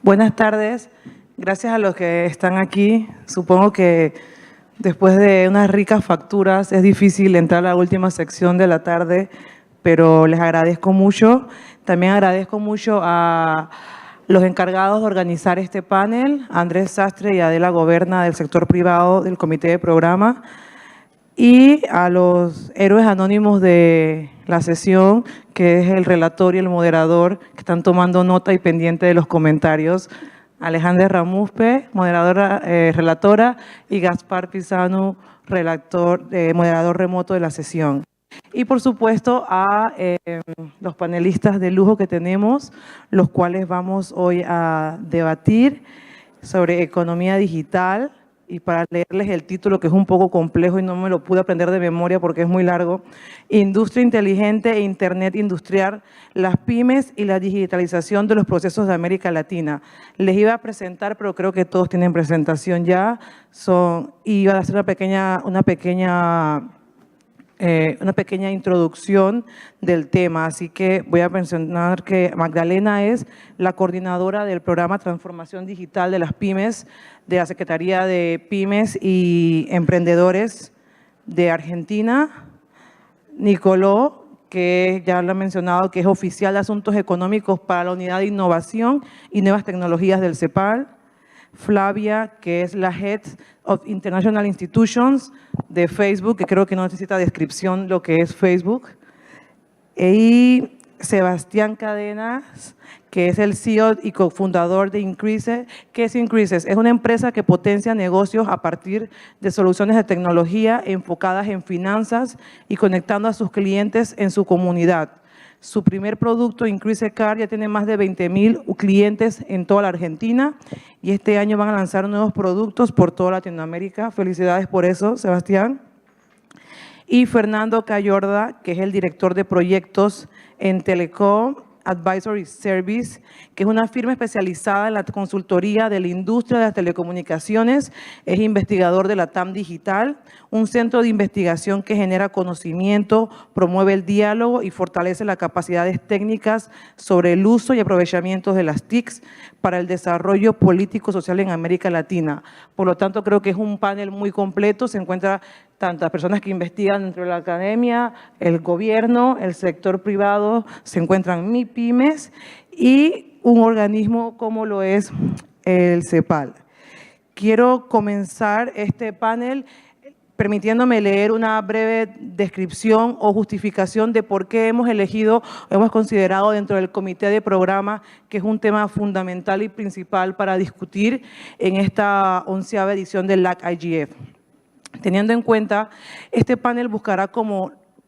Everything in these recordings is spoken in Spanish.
Buenas tardes. Gracias a los que están aquí. Supongo que después de unas ricas facturas es difícil entrar a la última sección de la tarde, pero les agradezco mucho. También agradezco mucho a los encargados de organizar este panel, Andrés Sastre y Adela Goberna del sector privado del Comité de Programa, y a los héroes anónimos de la sesión, que es el relator y el moderador, que están tomando nota y pendiente de los comentarios. Alejandra Ramuspe, moderadora, relatora, y Gaspar Pisano, moderador remoto de la sesión. Y por supuesto a los panelistas de lujo que tenemos, los cuales vamos hoy a debatir sobre economía digital. Y para leerles el título, que es un poco complejo y no me lo pude aprender de memoria porque es muy largo: Industria inteligente e Internet industrial, las pymes y la digitalización de los procesos de América Latina. Les iba a presentar, pero creo que todos tienen presentación ya. Iba a hacer una pequeña introducción del tema, así que voy a mencionar que Magdalena es la coordinadora del programa Transformación Digital de las Pymes de la Secretaría de Pymes y Emprendedores de Argentina. Nicoló, que ya lo he mencionado, que es oficial de Asuntos Económicos para la Unidad de Innovación y Nuevas Tecnologías del CEPAL. Flavia, que es la Head of International Institutions de Facebook, que creo que no necesita descripción lo que es Facebook. Y Sebastián Cadenas, que es el CEO y cofundador de Increases. ¿Qué es Increases? Es una empresa que potencia negocios a partir de soluciones de tecnología enfocadas en finanzas y conectando a sus clientes en su comunidad. Su primer producto, Increase Card, ya tiene más de 20,000 clientes en toda la Argentina y este año van a lanzar nuevos productos por toda Latinoamérica. Felicidades por eso, Sebastián. Y Fernando Cayorda, que es el director de proyectos en Telecom Advisory Service, que es una firma especializada en la consultoría de la industria de las telecomunicaciones. Es investigador de la TAM Digital, un centro de investigación que genera conocimiento, promueve el diálogo y fortalece las capacidades técnicas sobre el uso y aprovechamiento de las TICs para el desarrollo político-social en América Latina. Por lo tanto, creo que es un panel muy completo. Se encuentra tantas personas que investigan dentro de la academia, el gobierno, el sector privado, se encuentran MIPYMES y un organismo como lo es el CEPAL. Quiero comenzar este panel permitiéndome leer una breve descripción o justificación de por qué hemos considerado dentro del comité de programa que es un tema fundamental y principal para discutir en esta 11ª edición del LAC-IGF. Teniendo en cuenta, este panel buscará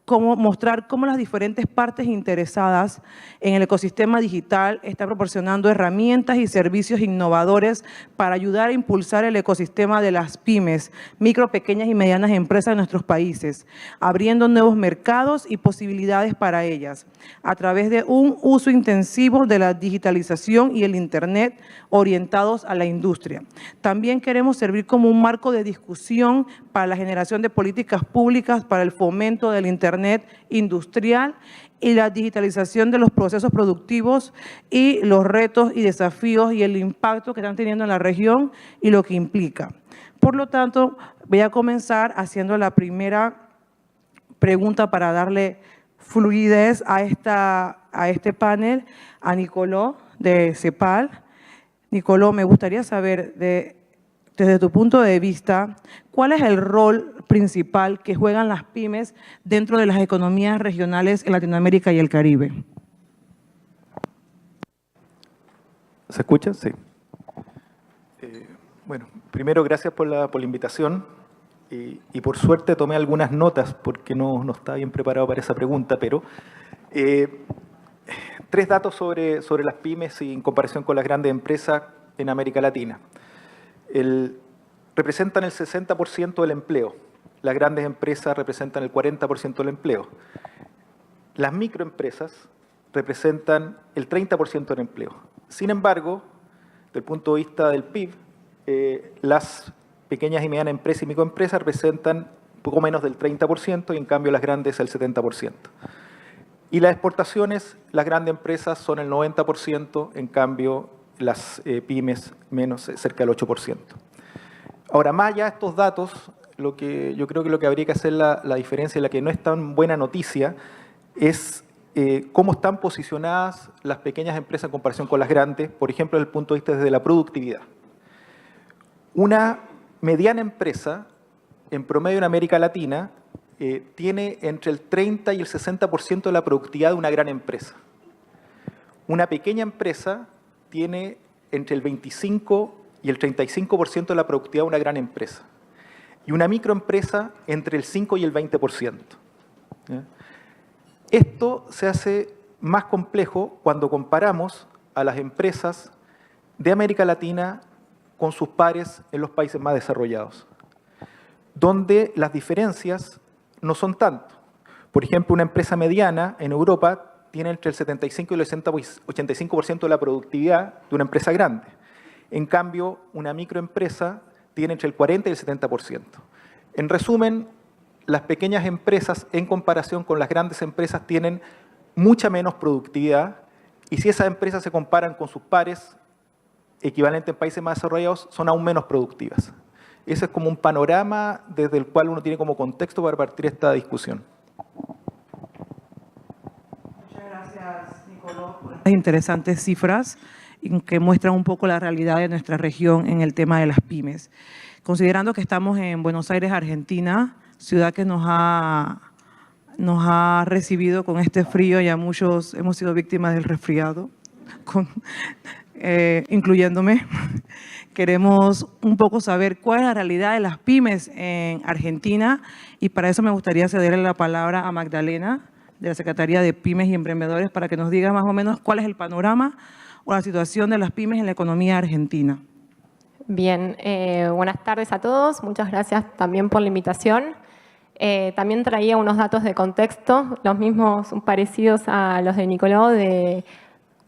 mostrar cómo las diferentes partes interesadas en el ecosistema digital están proporcionando herramientas y servicios innovadores para ayudar a impulsar el ecosistema de las pymes, micro, pequeñas y medianas empresas de nuestros países, abriendo nuevos mercados y posibilidades para ellas, a través de un uso intensivo de la digitalización y el Internet orientados a la industria. También queremos servir como un marco de discusión para la generación de políticas públicas para el fomento del Internet industrial y la digitalización de los procesos productivos y los retos y desafíos y el impacto que están teniendo en la región y lo que implica. Por lo tanto, voy a comenzar haciendo la primera pregunta para darle fluidez a este panel a Nicoló de CEPAL. Nicoló, me gustaría saber desde tu punto de vista, ¿cuál es el rol principal que juegan las pymes dentro de las economías regionales en Latinoamérica y el Caribe? ¿Se escucha? Sí. Bueno, primero gracias por la invitación y por suerte tomé algunas notas porque no estaba bien preparado para esa pregunta, pero 3 datos sobre las pymes y en comparación con las grandes empresas en América Latina. Representan el 60% del empleo. Las grandes empresas representan el 40% del empleo. Las microempresas representan el 30% del empleo. Sin embargo, desde el punto de vista del PIB, las pequeñas y medianas empresas y microempresas representan un poco menos del 30% y en cambio las grandes el 70%. Y las exportaciones, las grandes empresas son el 90%, en cambio las pymes menos, cerca del 8%. Ahora, más allá de estos datos, yo creo que lo que habría que hacer la diferencia y la que no es tan buena noticia es cómo están posicionadas las pequeñas empresas en comparación con las grandes, por ejemplo, desde el punto de vista de la productividad. Una mediana empresa, en promedio en América Latina, tiene entre el 30 y el 60% de la productividad de una gran empresa. Una pequeña empresa tiene entre el 25 y el 35% de la productividad de una gran empresa. Y una microempresa entre el 5 y el 20%. ¿Ya? Esto se hace más complejo cuando comparamos a las empresas de América Latina con sus pares en los países más desarrollados, donde las diferencias no son tanto. Por ejemplo, una empresa mediana en Europa tiene entre el 75 y el 85% de la productividad de una empresa grande. En cambio, una microempresa tiene entre el 40 y el 70%. En resumen, las pequeñas empresas en comparación con las grandes empresas tienen mucha menos productividad y si esas empresas se comparan con sus pares equivalentes en países más desarrollados, son aún menos productivas. Ese es como un panorama desde el cual uno tiene como contexto para partir esta discusión. Muchas gracias, Nicolás, por estas interesantes cifras que muestran un poco la realidad de nuestra región en el tema de las pymes. Considerando que estamos en Buenos Aires, Argentina, ciudad que nos ha recibido con este frío, ya muchos hemos sido víctimas del resfriado, incluyéndome. Queremos un poco saber cuál es la realidad de las pymes en Argentina y para eso me gustaría cederle la palabra a Magdalena de la Secretaría de Pymes y Emprendedores para que nos diga más o menos cuál es el panorama o la situación de las pymes en la economía argentina. Bien, buenas tardes a todos. Muchas gracias también por la invitación. También traía unos datos de contexto, los mismos parecidos a los de Nicolás, de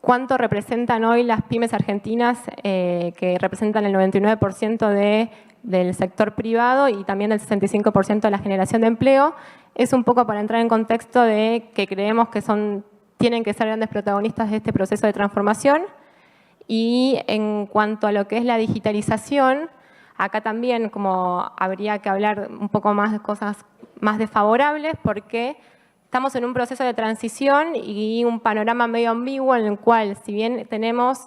cuánto representan hoy las pymes argentinas, que representan el 99% del sector privado y también el 65% de la generación de empleo. Es un poco para entrar en contexto de que creemos que tienen que ser grandes protagonistas de este proceso de transformación. Y en cuanto a lo que es la digitalización, acá también como habría que hablar un poco más de cosas más desfavorables porque estamos en un proceso de transición y un panorama medio ambiguo en el cual, si bien tenemos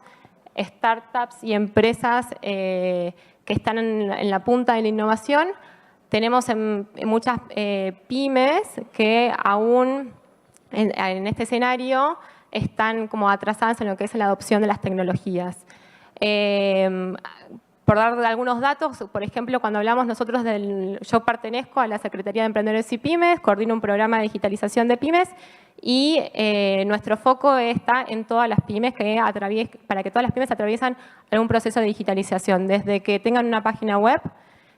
startups y empresas que están en la punta de la innovación, tenemos muchas pymes que aún en este escenario están como atrasadas en lo que es la adopción de las tecnologías. Por dar algunos datos, por ejemplo, cuando hablamos nosotros yo pertenezco a la Secretaría de Emprendedores y Pymes, coordino un programa de digitalización de pymes y nuestro foco está en todas las pymes para que todas las pymes atraviesen algún proceso de digitalización, desde que tengan una página web,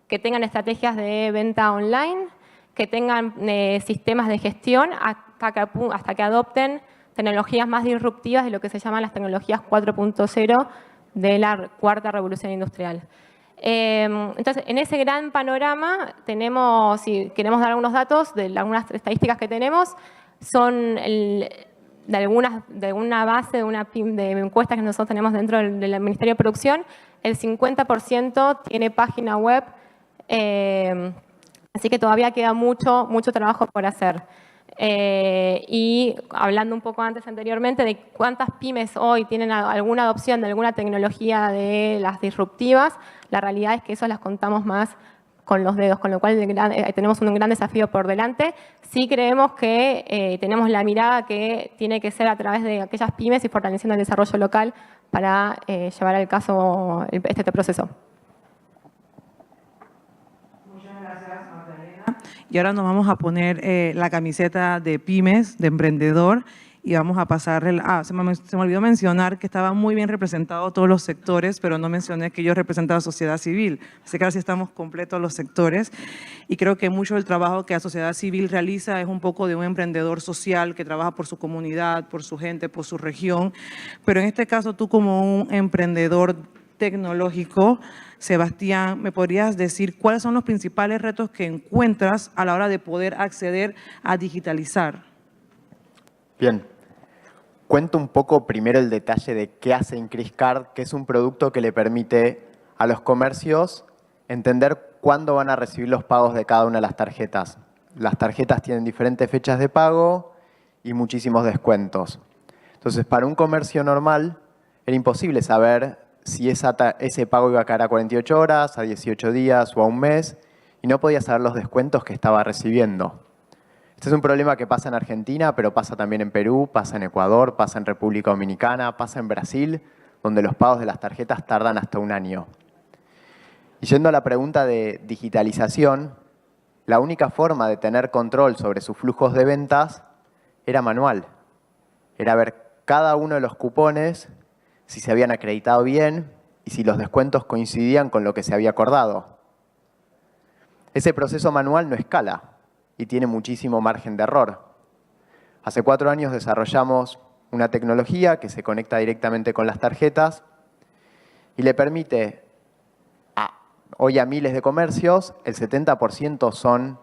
que tengan estrategias de venta online, que tengan sistemas de gestión hasta que adopten tecnologías más disruptivas de lo que se llaman las tecnologías 4.0 de la cuarta revolución industrial. Entonces, en ese gran panorama tenemos, si queremos dar algunos datos de algunas estadísticas que tenemos, son de alguna base de encuestas que nosotros tenemos dentro del Ministerio de Producción, el 50% tiene página web, así que todavía queda mucho trabajo por hacer. Y hablando un poco anteriormente de cuántas pymes hoy tienen alguna adopción de alguna tecnología de las disruptivas, la realidad es que eso las contamos más con los dedos, con lo cual tenemos un gran desafío por delante. Sí creemos que tenemos la mirada que tiene que ser a través de aquellas pymes y fortaleciendo el desarrollo local para llevar al caso este proceso. Y ahora nos vamos a poner la camiseta de pymes, de emprendedor, y vamos a pasarle… se me olvidó mencionar que estaban muy bien representados todos los sectores, pero no mencioné que yo representaba a la sociedad civil. Así que ahora sí estamos completos los sectores. Y creo que mucho del trabajo que la sociedad civil realiza es un poco de un emprendedor social que trabaja por su comunidad, por su gente, por su región. Pero en este caso, tú como un emprendedor tecnológico, Sebastián, ¿me podrías decir cuáles son los principales retos que encuentras a la hora de poder acceder a digitalizar? Bien. cuento un poco primero el detalle de qué hace IncreaseCard, que es un producto que le permite a los comercios entender cuándo van a recibir los pagos de cada una de las tarjetas. Las tarjetas tienen diferentes fechas de pago y muchísimos descuentos. Entonces, para un comercio normal, era imposible saber si ese pago iba a caer a 48 horas, a 18 días o a un mes, y no podía saber los descuentos que estaba recibiendo. Este es un problema que pasa en Argentina, pero pasa también en Perú, pasa en Ecuador, pasa en República Dominicana, pasa en Brasil, donde los pagos de las tarjetas tardan hasta un año. Y yendo a la pregunta de digitalización, la única forma de tener control sobre sus flujos de ventas era manual. Era ver cada uno de los cupones, si se habían acreditado bien y si los descuentos coincidían con lo que se había acordado. Ese proceso manual no escala y tiene muchísimo margen de error. Hace 4 años desarrollamos una tecnología que se conecta directamente con las tarjetas y le permite hoy a miles de comercios, el 70% son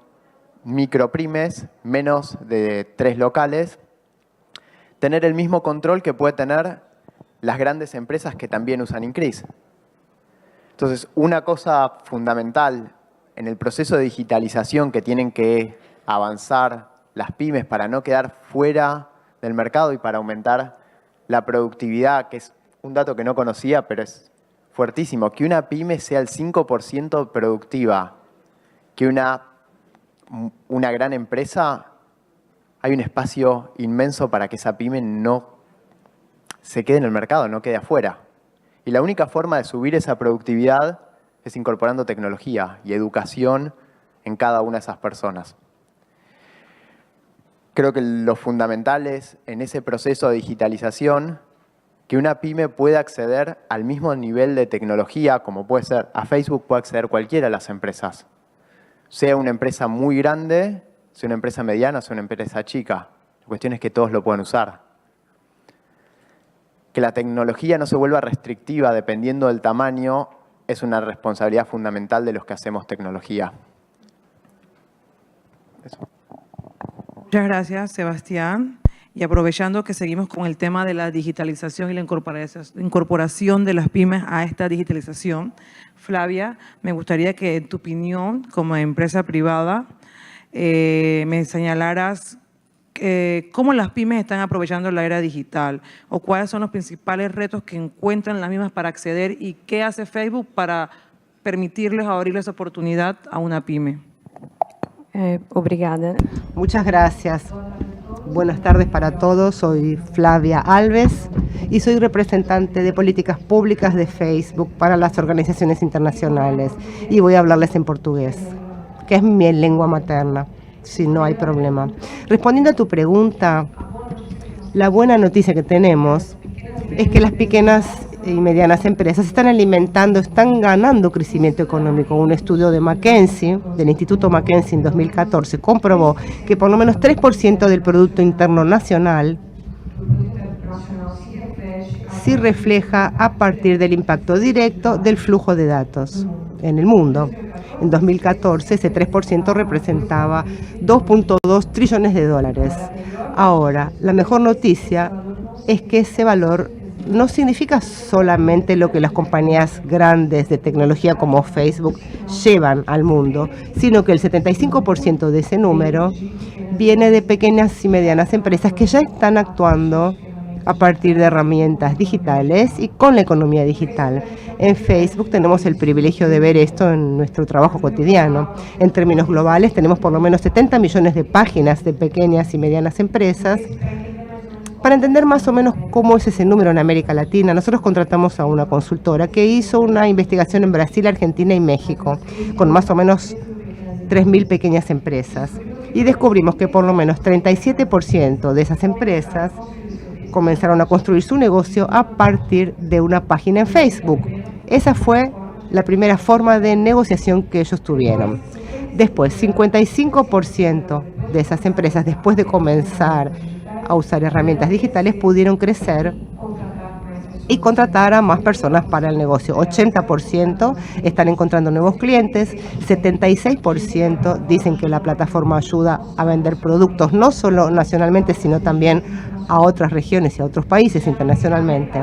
micropymes, menos de 3 locales, tener el mismo control que puede tener las grandes empresas que también usan Increase. Entonces, una cosa fundamental en el proceso de digitalización que tienen que avanzar las pymes para no quedar fuera del mercado y para aumentar la productividad, que es un dato que no conocía, pero es fuertísimo, que una pyme sea el 5% productiva, que una gran empresa, hay un espacio inmenso para que esa pyme no se quede en el mercado, no quede afuera. Y la única forma de subir esa productividad es incorporando tecnología y educación en cada una de esas personas. Creo que lo fundamental es, en ese proceso de digitalización, que una pyme pueda acceder al mismo nivel de tecnología, como puede ser, a Facebook puede acceder cualquiera de las empresas. Sea una empresa muy grande, sea una empresa mediana, sea una empresa chica. La cuestión es que todos lo puedan usar. Que la tecnología no se vuelva restrictiva dependiendo del tamaño es una responsabilidad fundamental de los que hacemos tecnología. Eso. Muchas gracias, Sebastián. Y aprovechando que seguimos con el tema de la digitalización y la incorporación de las pymes a esta digitalización, Flavia, me gustaría que en tu opinión, como empresa privada, me señalaras cómo las pymes están aprovechando la era digital o cuáles son los principales retos que encuentran las mismas para acceder y qué hace Facebook para permitirles o abrirles oportunidad a una pyme. Obrigada. Muchas gracias. Buenas tardes para todos. Soy Flavia Alves y soy representante de políticas públicas de Facebook para las organizaciones internacionales. Y voy a hablarles en portugués, que es mi lengua materna, si no hay problema. Respondiendo a tu pregunta, la buena noticia que tenemos es que las pequeñas y medianas empresas están alimentando, están ganando crecimiento económico. Un estudio de McKinsey, del Instituto McKinsey en 2014, comprobó que por lo menos 3% del Producto Interno Nacional sí refleja a partir del impacto directo del flujo de datos en el mundo. En 2014, ese 3% representaba 2.2 trillones de dólares. Ahora, la mejor noticia es que ese valor no significa solamente lo que las compañías grandes de tecnología como Facebook llevan al mundo, sino que el 75% de ese número viene de pequeñas y medianas empresas que ya están actuando a partir de herramientas digitales y con la economía digital. En Facebook tenemos el privilegio de ver esto en nuestro trabajo cotidiano. En términos globales tenemos por lo menos 70 millones de páginas de pequeñas y medianas empresas. Para entender más o menos cómo es ese número en América Latina, nosotros contratamos a una consultora que hizo una investigación en Brasil, Argentina y México, con más o menos 3.000 pequeñas empresas. Y descubrimos que por lo menos 37% de esas empresas comenzaron a construir su negocio a partir de una página en Facebook. Esa fue la primera forma de negociación que ellos tuvieron. Después, 55% de esas empresas, después de comenzar a usar herramientas digitales, pudieron crecer y contratar a más personas para el negocio. 80% están encontrando nuevos clientes, 76% dicen que la plataforma ayuda a vender productos no solo nacionalmente, sino también a otras regiones y a otros países internacionalmente.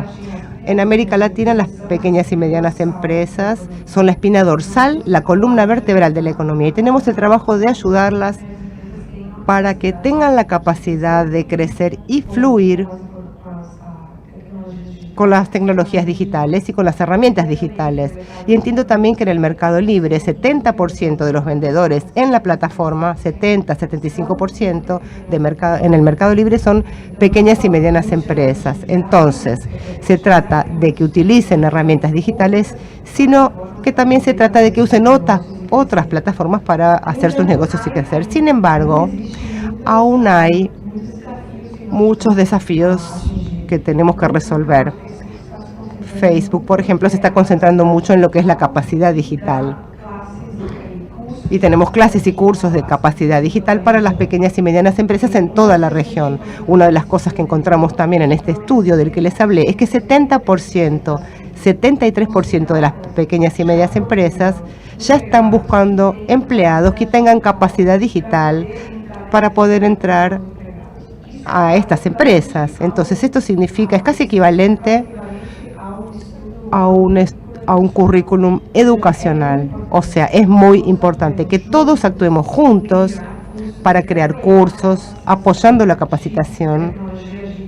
En América Latina, las pequeñas y medianas empresas son la espina dorsal, la columna vertebral de la economía, y tenemos el trabajo de ayudarlas para que tengan la capacidad de crecer y fluir con las tecnologías digitales y con las herramientas digitales. Y entiendo también que en el mercado libre, 70% de los vendedores en la plataforma, 70-75% en el mercado libre son pequeñas y medianas empresas. Entonces, se trata de que utilicen herramientas digitales, sino que también se trata de que usen otras plataformas para hacer sus negocios y crecer. Sin embargo, aún hay muchos desafíos que tenemos que resolver. Facebook, por ejemplo, se está concentrando mucho en lo que es la capacidad digital. Y tenemos clases y cursos de capacidad digital para las pequeñas y medianas empresas en toda la región. Una de las cosas que encontramos también en este estudio del que les hablé es que 73% de las pequeñas y medianas empresas ya están buscando empleados que tengan capacidad digital para poder entrar a estas empresas. Entonces, esto significa, es casi equivalente a un currículum educacional. O sea, es muy importante que todos actuemos juntos para crear cursos, apoyando la capacitación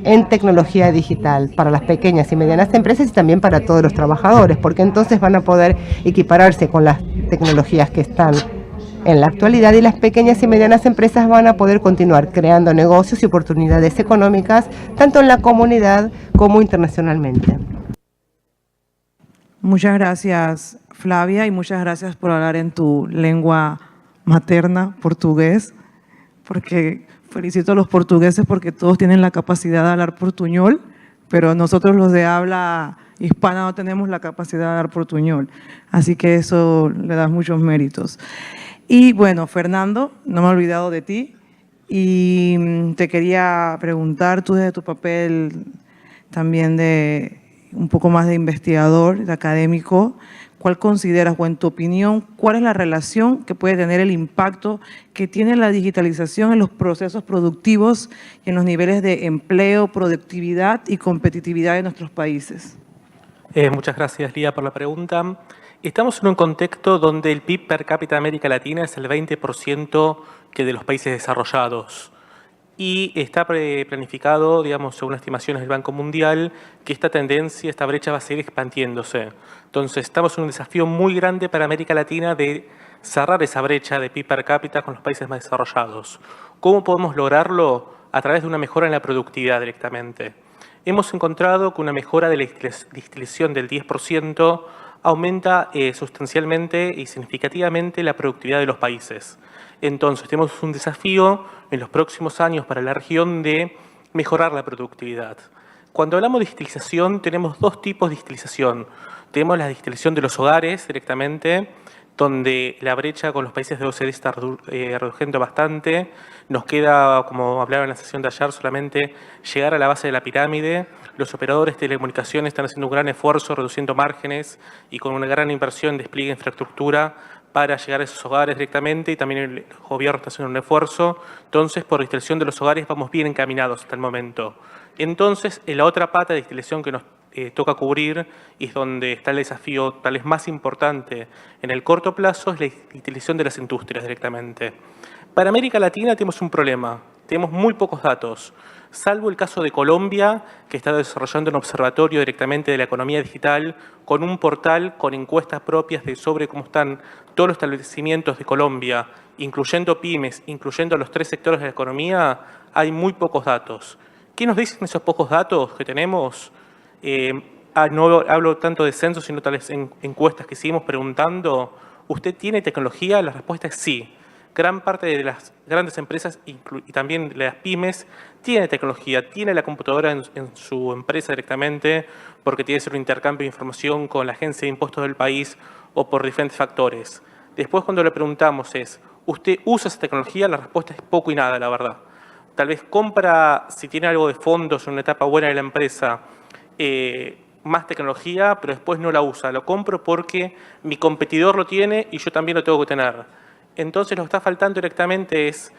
en tecnología digital para las pequeñas y medianas empresas y también para todos los trabajadores, porque entonces van a poder equipararse con las tecnologías que están en la actualidad y las pequeñas y medianas empresas van a poder continuar creando negocios y oportunidades económicas tanto en la comunidad como internacionalmente. Muchas gracias, Flavia, y muchas gracias por hablar en tu lengua materna, portugués, porque felicito a los portugueses porque todos tienen la capacidad de hablar portuñol, pero nosotros los de habla hispana no tenemos la capacidad de hablar portuñol, así que eso le das muchos méritos. Y bueno, Fernando, no me he olvidado de ti y te quería preguntar, tú desde tu papel también de un poco más de investigador, de académico, ¿cuál consideras o en tu opinión, cuál es la relación que puede tener el impacto que tiene la digitalización en los procesos productivos y en los niveles de empleo, productividad y competitividad de nuestros países? Muchas gracias, Lía, por la pregunta. Estamos en un contexto donde el PIB per cápita de América Latina es el 20% que de los países desarrollados. Y está planificado, digamos, según estimaciones del Banco Mundial, que esta tendencia, esta brecha va a seguir expandiéndose. Entonces, estamos en un desafío muy grande para América Latina de cerrar esa brecha de PIB per cápita con los países más desarrollados. ¿Cómo podemos lograrlo? A través de una mejora en la productividad directamente. Hemos encontrado que una mejora de la digitalización del 10% aumenta sustancialmente y significativamente la productividad de los países. Entonces, tenemos un desafío en los próximos años para la región de mejorar la productividad. Cuando hablamos de digitalización, tenemos dos tipos de digitalización. Tenemos la digitalización de los hogares directamente, donde la brecha con los países de OCDE está reduciendo bastante. Nos queda, como hablaba en la sesión de ayer, solamente llegar a la base de la pirámide. Los operadores de telecomunicaciones están haciendo un gran esfuerzo, reduciendo márgenes y con una gran inversión en despliegue de infraestructura para llegar a esos hogares directamente, y también el gobierno está haciendo un esfuerzo. Entonces, por digitalización de los hogares vamos bien encaminados hasta el momento. Entonces, en la otra pata de digitalización que nos toca cubrir, y es donde está el desafío tal vez más importante en el corto plazo, es la digitalización de las industrias directamente. Para América Latina tenemos un problema, tenemos muy pocos datos, salvo el caso de Colombia, que está desarrollando un observatorio directamente de la economía digital con un portal con encuestas propias sobre cómo están todos los establecimientos de Colombia, incluyendo pymes, incluyendo los 3 sectores de la economía. Hay muy pocos datos. ¿Qué nos dicen esos pocos datos que tenemos? No hablo tanto de censos, sino tal vez en encuestas que seguimos preguntando. ¿Usted tiene tecnología? La respuesta es sí. Gran parte de las grandes empresas y también de las pymes tiene tecnología, tiene la computadora en su empresa directamente, porque tiene que hacer un intercambio de información con la agencia de impuestos del país o por diferentes factores. Después, cuando le preguntamos ¿usted usa esa tecnología? La respuesta es poco y nada, la verdad. Tal vez compra, si tiene algo de fondos en una etapa buena de la empresa, más tecnología, pero después no la usa. Lo compro porque mi competidor lo tiene y yo también lo tengo que tener. Entonces, lo que está faltando directamente es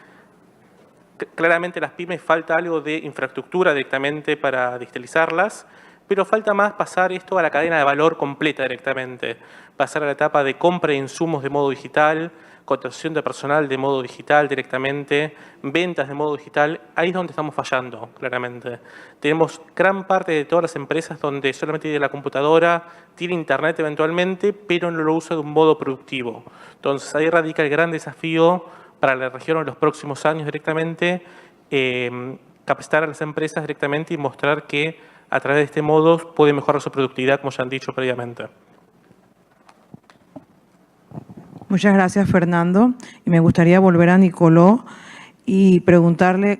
claramente las pymes falta algo de infraestructura directamente para digitalizarlas, pero falta más pasar esto a la cadena de valor completa directamente, pasar a la etapa de compra de insumos de modo digital, contratación de personal de modo digital directamente, ventas de modo digital. Ahí es donde estamos fallando, claramente. Tenemos gran parte de todas las empresas donde solamente tiene la computadora, tiene internet eventualmente, pero no lo usa de un modo productivo. Entonces ahí radica el gran desafío para la región en los próximos años directamente, capacitar a las empresas directamente y mostrar que a través de este modo puede mejorar su productividad, como ya han dicho previamente. Muchas gracias, Fernando. Y me gustaría volver a Nicolò y preguntarle,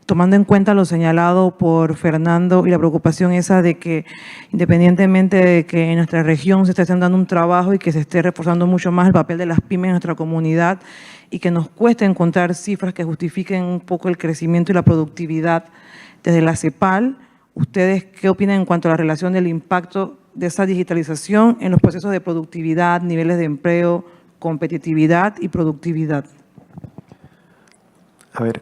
tomando en cuenta lo señalado por Fernando y la preocupación esa de que, independientemente de que en nuestra región se esté haciendo un trabajo y que se esté reforzando mucho más el papel de las pymes en nuestra comunidad y que nos cueste encontrar cifras que justifiquen un poco el crecimiento y la productividad desde la CEPAL, ¿ustedes qué opinan en cuanto a la relación del impacto de esa digitalización en los procesos de productividad, niveles de empleo, competitividad y productividad? A ver,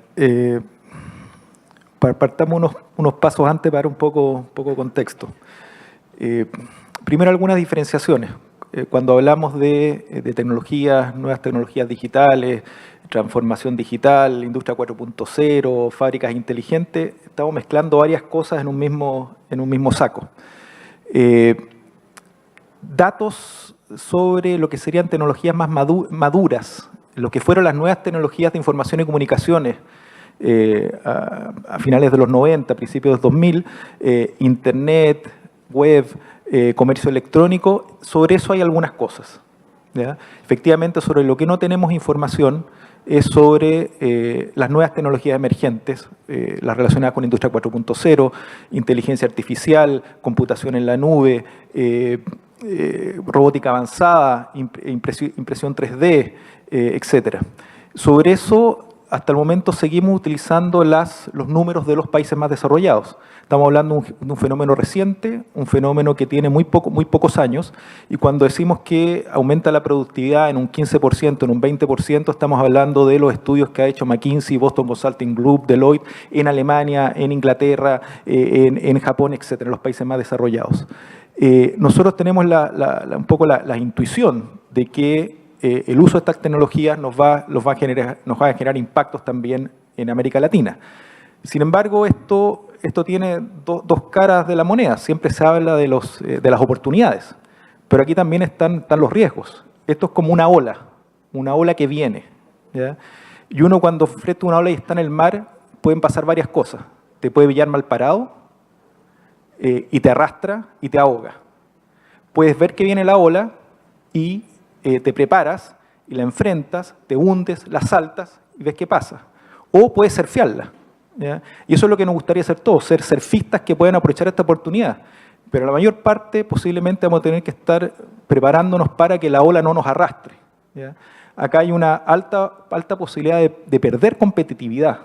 partamos unos pasos antes para un poco contexto. Primero, algunas diferenciaciones. Cuando hablamos de tecnologías, nuevas tecnologías digitales, transformación digital, industria 4.0, fábricas inteligentes, estamos mezclando varias cosas en un mismo saco. Datos sobre lo que serían tecnologías más maduras, lo que fueron las nuevas tecnologías de información y comunicaciones a finales de los 90, principios de los 2000, Internet, web, comercio electrónico, sobre eso hay algunas cosas, ¿ya? Efectivamente, sobre lo que no tenemos información es sobre las nuevas tecnologías emergentes, las relacionadas con Industria 4.0, inteligencia artificial, computación en la nube, robótica avanzada, impresión 3D, etc. Sobre eso, hasta el momento seguimos utilizando los números de los países más desarrollados. Estamos hablando de un fenómeno reciente, un fenómeno que tiene muy pocos años, y cuando decimos que aumenta la productividad en un 15%, en un 20%, estamos hablando de los estudios que ha hecho McKinsey, Boston Consulting Group, Deloitte, en Alemania, en Inglaterra, en Japón, etcétera, los países más desarrollados. Nosotros tenemos un poco la intuición de que el uso de estas tecnologías nos va a generar impactos también en América Latina. Sin embargo, esto tiene dos caras de la moneda. Siempre se habla de las oportunidades, pero aquí también están los riesgos. Esto es como una ola que viene, ¿ya? Y uno cuando enfrenta una ola y está en el mar, pueden pasar varias cosas. Te puede pillar mal parado y te arrastra y te ahoga. Puedes ver que viene la ola y te preparas y la enfrentas, te hundes, la saltas y ves qué pasa. O puedes surfearla, ¿ya? Y eso es lo que nos gustaría hacer todos, ser surfistas que puedan aprovechar esta oportunidad. Pero la mayor parte posiblemente vamos a tener que estar preparándonos para que la ola no nos arrastre, ¿ya? Acá hay una alta posibilidad de perder competitividad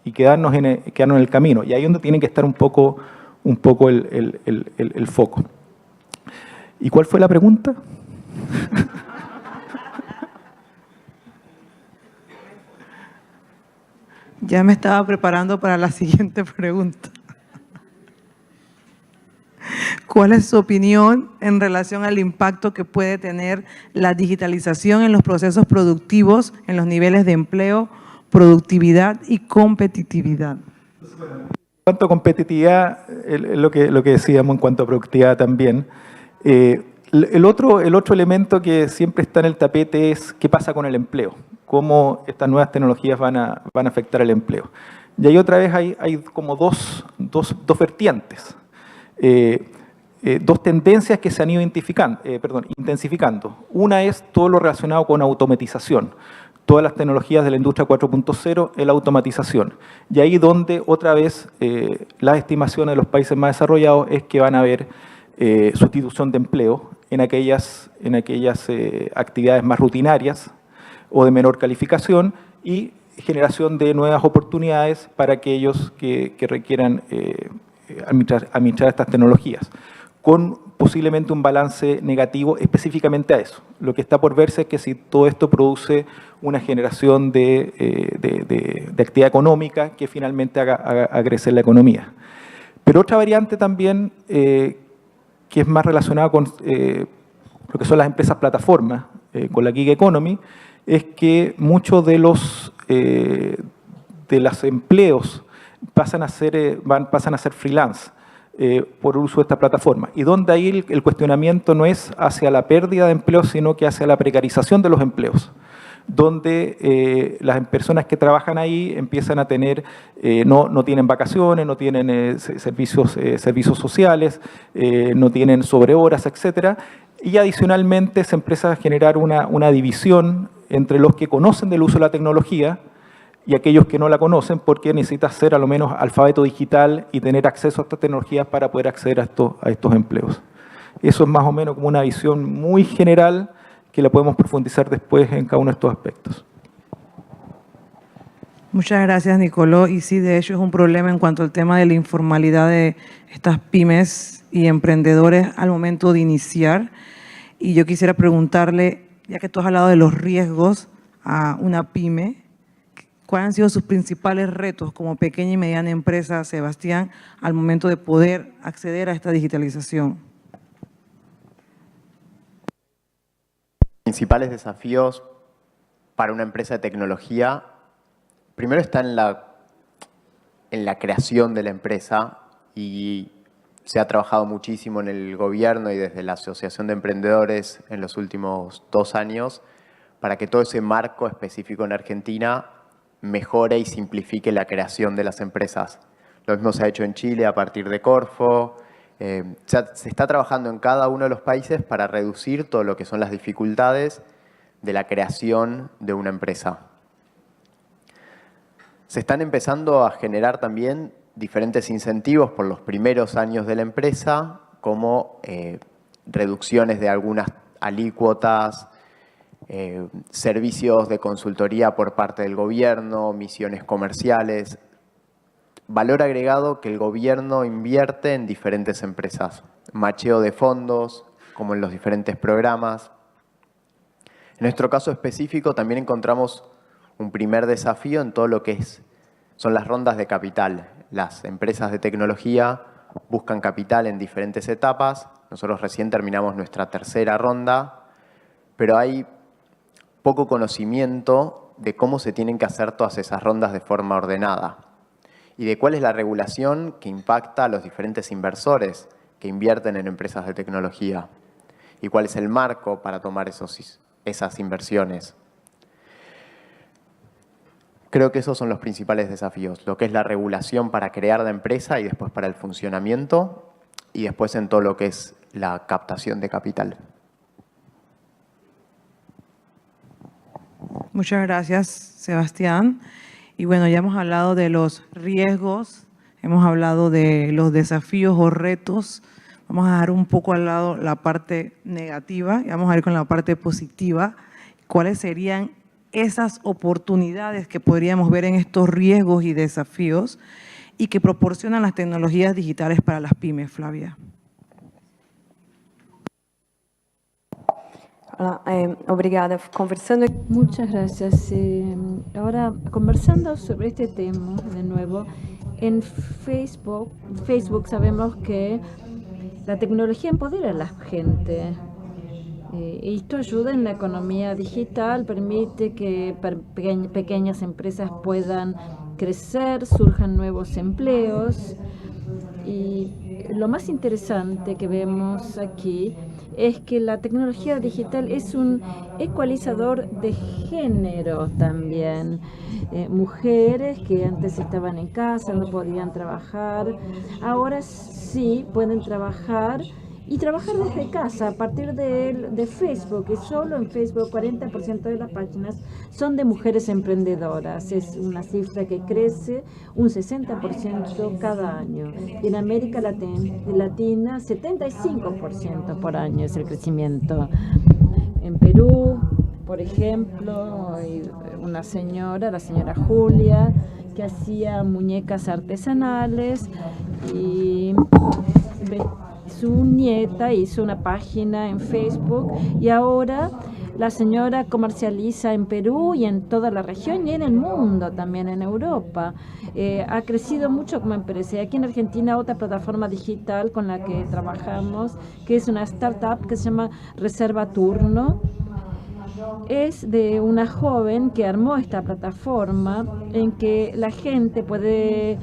y quedarnos en el camino. Y ahí es donde tiene que estar un poco el foco. ¿Y cuál fue la pregunta? Ya me estaba preparando para la siguiente pregunta. ¿Cuál es su opinión en relación al impacto que puede tener la digitalización en los procesos productivos, en los niveles de empleo, productividad y competitividad? En cuanto a competitividad, lo que decíamos en cuanto a productividad también. El otro elemento que siempre está en el tapete es qué pasa con el empleo, cómo estas nuevas tecnologías van a afectar el empleo. Y ahí otra vez hay como dos vertientes, dos tendencias que se han ido intensificando. Una es todo lo relacionado con automatización. Todas las tecnologías de la industria 4.0 es la automatización. Y ahí donde otra vez las estimaciones de los países más desarrollados es que van a haber sustitución de empleo en aquellas actividades más rutinarias o de menor calificación y generación de nuevas oportunidades para aquellos que requieran administrar estas tecnologías, con posiblemente un balance negativo específicamente a eso. Lo que está por verse es que si todo esto produce una generación de actividad económica que finalmente haga crecer la economía. Pero otra variante también que es más relacionada con lo que son las empresas plataformas, con la gig economy, es que muchos de los empleos pasan a ser freelance por el uso de esta plataforma. Y donde ahí el cuestionamiento no es hacia la pérdida de empleos, sino que hacia la precarización de los empleos, donde las personas que trabajan ahí empiezan a tener, no tienen vacaciones, no tienen servicios sociales, no tienen sobrehoras, etcétera. Y adicionalmente se empieza a generar una división entre los que conocen del uso de la tecnología y aquellos que no la conocen, porque necesitas ser a lo menos alfabeto digital y tener acceso a estas tecnologías para poder acceder a estos empleos. Eso es más o menos como una visión muy general que la podemos profundizar después en cada uno de estos aspectos. Muchas gracias, Nicoló. Y sí, de hecho es un problema en cuanto al tema de la informalidad de estas pymes y emprendedores al momento de iniciar. Y yo quisiera preguntarle, ya que tú has hablado de los riesgos a una pyme, ¿cuáles han sido sus principales retos como pequeña y mediana empresa, Sebastián, al momento de poder acceder a esta digitalización? Principales desafíos para una empresa de tecnología, primero está en la creación de la empresa, y se ha trabajado muchísimo en el gobierno y desde la Asociación de Emprendedores en los últimos 2 años para que todo ese marco específico en Argentina mejore y simplifique la creación de las empresas. Lo mismo se ha hecho en Chile a partir de Corfo. Se está trabajando en cada uno de los países para reducir todo lo que son las dificultades de la creación de una empresa. Se están empezando a generar también diferentes incentivos por los primeros años de la empresa, como reducciones de algunas alícuotas, servicios de consultoría por parte del gobierno, misiones comerciales, valor agregado que el gobierno invierte en diferentes empresas, macheo de fondos, como en los diferentes programas. En nuestro caso específico también encontramos un primer desafío en todo lo que son las rondas de capital. Las empresas de tecnología buscan capital en diferentes etapas. Nosotros recién terminamos nuestra 3ª ronda, pero hay poco conocimiento de cómo se tienen que hacer todas esas rondas de forma ordenada y de cuál es la regulación que impacta a los diferentes inversores que invierten en empresas de tecnología y cuál es el marco para tomar esas inversiones. Creo que esos son los principales desafíos, lo que es la regulación para crear la empresa y después para el funcionamiento y después en todo lo que es la captación de capital. Muchas gracias, Sebastián. Y bueno, ya hemos hablado de los riesgos, hemos hablado de los desafíos o retos. Vamos a dejar un poco al lado la parte negativa y vamos a ir con la parte positiva. ¿Cuáles serían esas oportunidades que podríamos ver en estos riesgos y desafíos y que proporcionan las tecnologías digitales para las pymes, Flavia? Hola, obrigada. Muchas gracias. Ahora, conversando sobre este tema de nuevo, en Facebook sabemos que la tecnología empodera a la gente. Esto ayuda en la economía digital, permite que pequeñas empresas puedan crecer, surjan nuevos empleos. Y lo más interesante que vemos aquí es que la tecnología digital es un ecualizador de género también. Mujeres que antes estaban en casa, no podían trabajar, ahora sí pueden trabajar y trabajar desde casa a partir de Facebook. Y solo en Facebook 40% de las páginas son de mujeres emprendedoras. Es una cifra que crece un 60% cada año. Y en América Latina 75% por año es el crecimiento. En Perú, por ejemplo, hay una señora, la señora Julia, que hacía muñecas artesanales y su nieta hizo una página en Facebook y ahora la señora comercializa en Perú y en toda la región y en el mundo, también en Europa. Ha crecido mucho como empresa. Y aquí en Argentina otra plataforma digital con la que trabajamos, que es una startup que se llama Reserva Turno. Es de una joven que armó esta plataforma en que la gente puede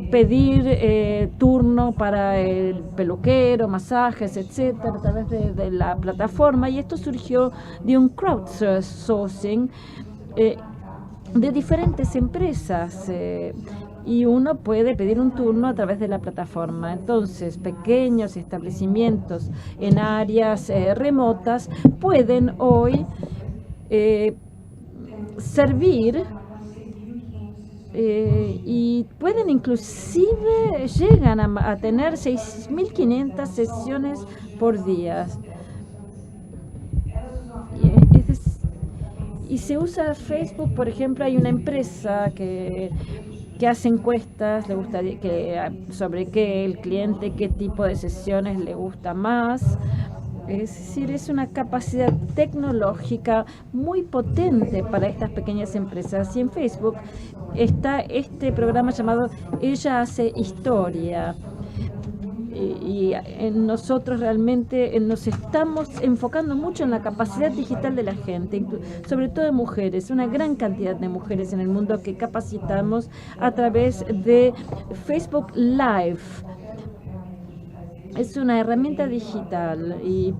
pedir turno para el peluquero, masajes, etcétera, a través de la plataforma, y esto surgió de un crowdsourcing de diferentes empresas. Y uno puede pedir un turno a través de la plataforma. Entonces, pequeños establecimientos en áreas remotas pueden hoy servir y pueden inclusive, llegan a tener 6.500 sesiones por día. Y se usa Facebook, por ejemplo, hay una empresa que hace encuestas, le gustaría sobre qué el cliente, qué tipo de sesiones le gusta más. Es decir, es una capacidad tecnológica muy potente para estas pequeñas empresas. Y en Facebook está este programa llamado Ella hace historia. Y nosotros realmente nos estamos enfocando mucho en la capacidad digital de la gente, sobre todo de mujeres, una gran cantidad de mujeres en el mundo que capacitamos a través de Facebook Live. Es una herramienta digital y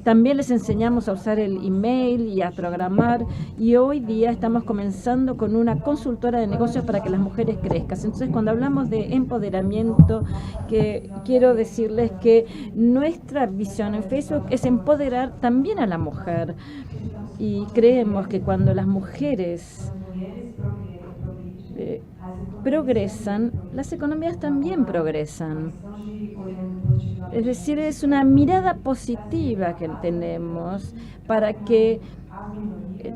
también les enseñamos a usar el email y a programar, y hoy día estamos comenzando con una consultora de negocios para que las mujeres crezcan. Entonces, cuando hablamos de empoderamiento, que quiero decirles que nuestra visión en Facebook es empoderar también a la mujer, y creemos que cuando las mujeres progresan, las economías también progresan. Es decir, es una mirada positiva que tenemos para que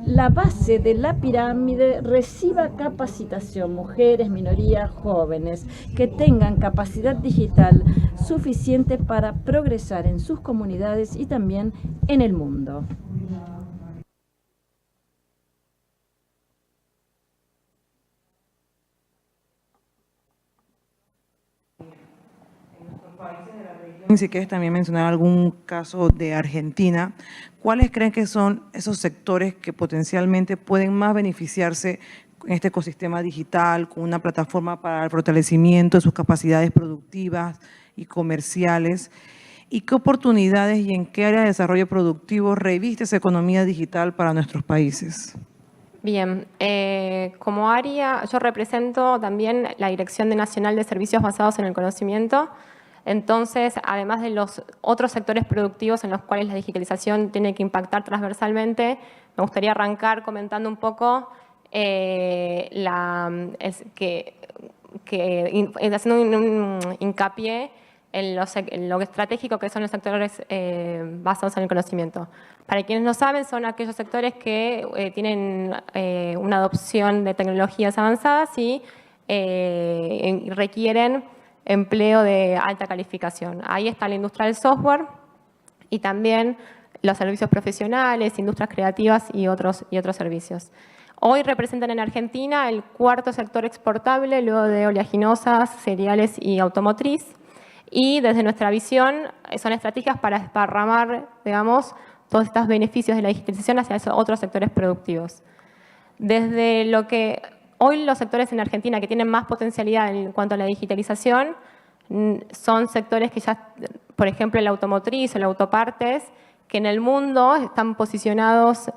la base de la pirámide reciba capacitación, mujeres, minorías, jóvenes, que tengan capacidad digital suficiente para progresar en sus comunidades y también en el mundo. Si quieres también mencionar algún caso de Argentina, ¿cuáles creen que son esos sectores que potencialmente pueden más beneficiarse en este ecosistema digital, con una plataforma para el fortalecimiento de sus capacidades productivas y comerciales? ¿Y qué oportunidades y en qué área de desarrollo productivo reviste esa economía digital para nuestros países? Bien, como área, yo represento también la Dirección Nacional de Servicios Basados en el Conocimiento. Entonces, además de los otros sectores productivos en los cuales la digitalización tiene que impactar transversalmente, me gustaría arrancar comentando un poco haciendo un hincapié en lo estratégico que son los sectores basados en el conocimiento. Para quienes no saben, son aquellos sectores que tienen una adopción de tecnologías avanzadas y requieren empleo de alta calificación. Ahí está la industria del software y también los servicios profesionales, industrias creativas y otros servicios. Hoy representan en Argentina el cuarto sector exportable, luego de oleaginosas, cereales y automotriz. Y desde nuestra visión son estrategias para desparramar, digamos, todos estos beneficios de la digitalización hacia esos otros sectores productivos. Desde lo que hoy los sectores en Argentina que tienen más potencialidad en cuanto a la digitalización son sectores que ya, por ejemplo, el automotriz o el autopartes, que en el mundo están posicionados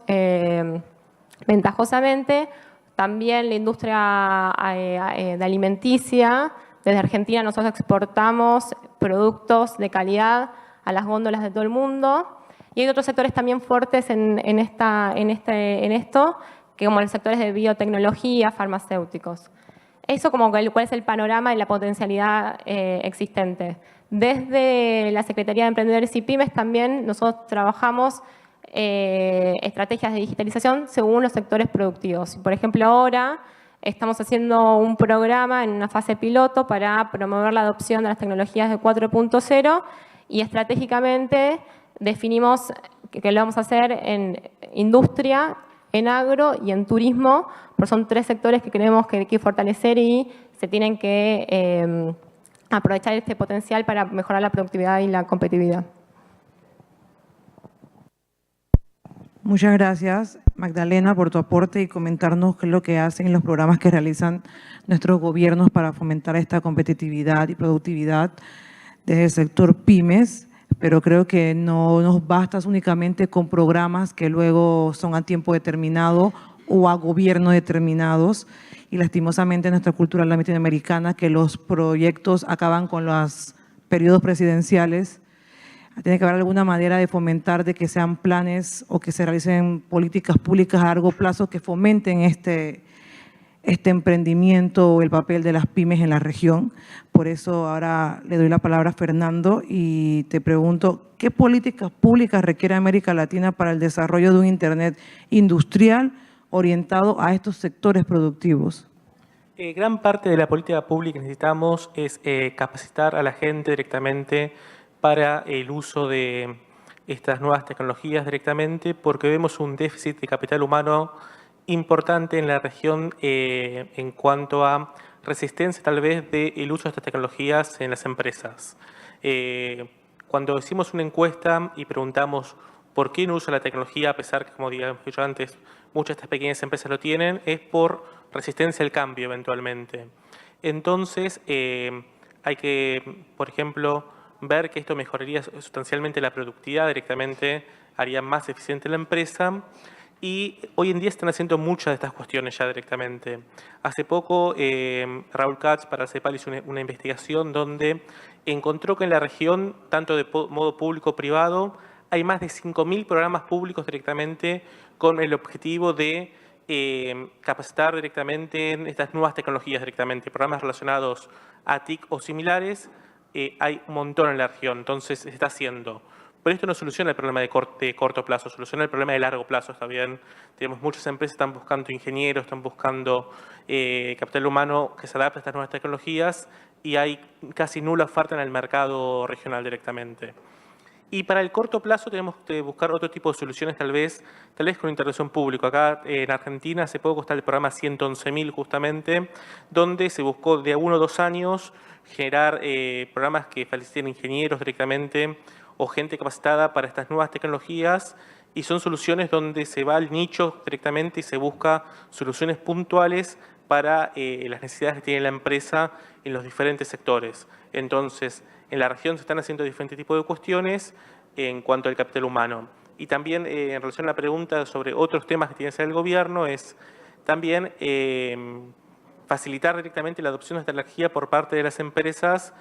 ventajosamente. También la industria de alimenticia. Desde Argentina nosotros exportamos productos de calidad a las góndolas de todo el mundo. Y hay otros sectores también fuertes en esto, que como los sectores de biotecnología, farmacéuticos. Eso como cuál es el panorama y la potencialidad existente. Desde la Secretaría de Emprendedores y Pymes también nosotros trabajamos estrategias de digitalización según los sectores productivos. Por ejemplo, ahora Estamos haciendo un programa en una fase piloto para promover la adopción de las tecnologías de 4.0 y estratégicamente definimos que lo vamos a hacer en industria, en agro y en turismo, porque son 3 sectores que creemos que hay que fortalecer y se tienen que aprovechar este potencial para mejorar la productividad y la competitividad. Muchas gracias, Magdalena, por tu aporte y comentarnos qué es lo que hacen los programas que realizan nuestros gobiernos para fomentar esta competitividad y productividad desde el sector pymes, pero creo que no nos basta únicamente con programas que luego son a tiempo determinado o a gobierno determinados, y lastimosamente en nuestra cultura latinoamericana que los proyectos acaban con los periodos presidenciales. Tiene que haber alguna manera de fomentar de que sean planes o que se realicen políticas públicas a largo plazo que fomenten este emprendimiento o el papel de las pymes en la región. Por eso ahora le doy la palabra a Fernando y te pregunto, ¿qué políticas públicas requiere América Latina para el desarrollo de un Internet industrial orientado a estos sectores productivos? Gran parte de la política pública que necesitamos es capacitar a la gente directamente para el uso de estas nuevas tecnologías directamente, porque vemos un déficit de capital humano importante en la región en cuanto a resistencia tal vez del uso de estas tecnologías en las empresas. Cuando hicimos una encuesta y preguntamos por qué no usa la tecnología, a pesar que, como digamos yo antes, muchas de estas pequeñas empresas lo tienen, es por resistencia al cambio eventualmente. Entonces, hay que, por ejemplo, ver que esto mejoraría sustancialmente la productividad, directamente haría más eficiente la empresa, y hoy en día están haciendo muchas de estas cuestiones ya directamente. Hace poco Raúl Katz para CEPAL hizo una investigación donde encontró que en la región, tanto de modo público-privado, hay más de 5.000 programas públicos directamente con el objetivo de capacitar directamente en estas nuevas tecnologías directamente, programas relacionados a TIC o similares. Hay un montón en la región, entonces se está haciendo. Pero esto no soluciona el problema de corto plazo, soluciona el problema de largo plazo, está bien. Tenemos muchas empresas que están buscando ingenieros, están buscando capital humano que se adapte a estas nuevas tecnologías y hay casi nula oferta en el mercado regional directamente. Y para el corto plazo tenemos que buscar otro tipo de soluciones, tal vez con intervención pública. Acá en Argentina hace poco está el programa 111.000 justamente, donde se buscó de 1 o 2 años generar programas que faciliten ingenieros directamente o gente capacitada para estas nuevas tecnologías, y son soluciones donde se va al nicho directamente y se busca soluciones puntuales para las necesidades que tiene la empresa en los diferentes sectores. Entonces, en la región se están haciendo diferentes tipos de cuestiones en cuanto al capital humano. Y también en relación a la pregunta sobre otros temas que tiene que hacer el gobierno, es también facilitar directamente la adopción de esta tecnología por parte de las empresas,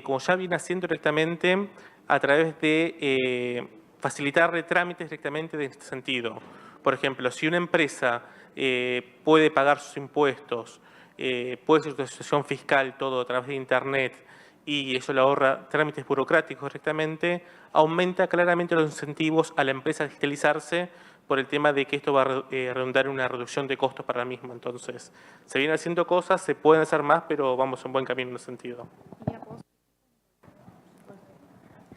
como ya viene haciendo directamente a través de facilitarle trámites directamente en este sentido. Por ejemplo, si una empresa puede pagar sus impuestos, puede hacer su situación fiscal, todo a través de Internet, y eso le ahorra trámites burocráticos directamente, aumenta claramente los incentivos a la empresa a digitalizarse por el tema de que esto va a redundar en una reducción de costos para la misma. Entonces, se vienen haciendo cosas, se pueden hacer más, pero vamos en buen camino en ese sentido.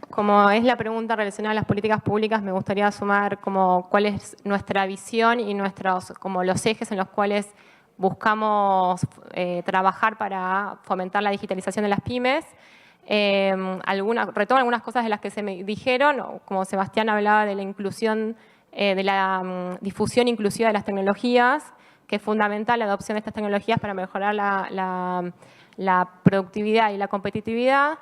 Como es la pregunta relacionada a las políticas públicas, me gustaría sumar como cuál es nuestra visión y como los ejes en los cuales buscamos trabajar para fomentar la digitalización de las pymes. Retomo algunas cosas de las que se me dijeron, como Sebastián hablaba de la inclusión, de la difusión inclusiva de las tecnologías, que es fundamental la adopción de estas tecnologías para mejorar la productividad y la competitividad,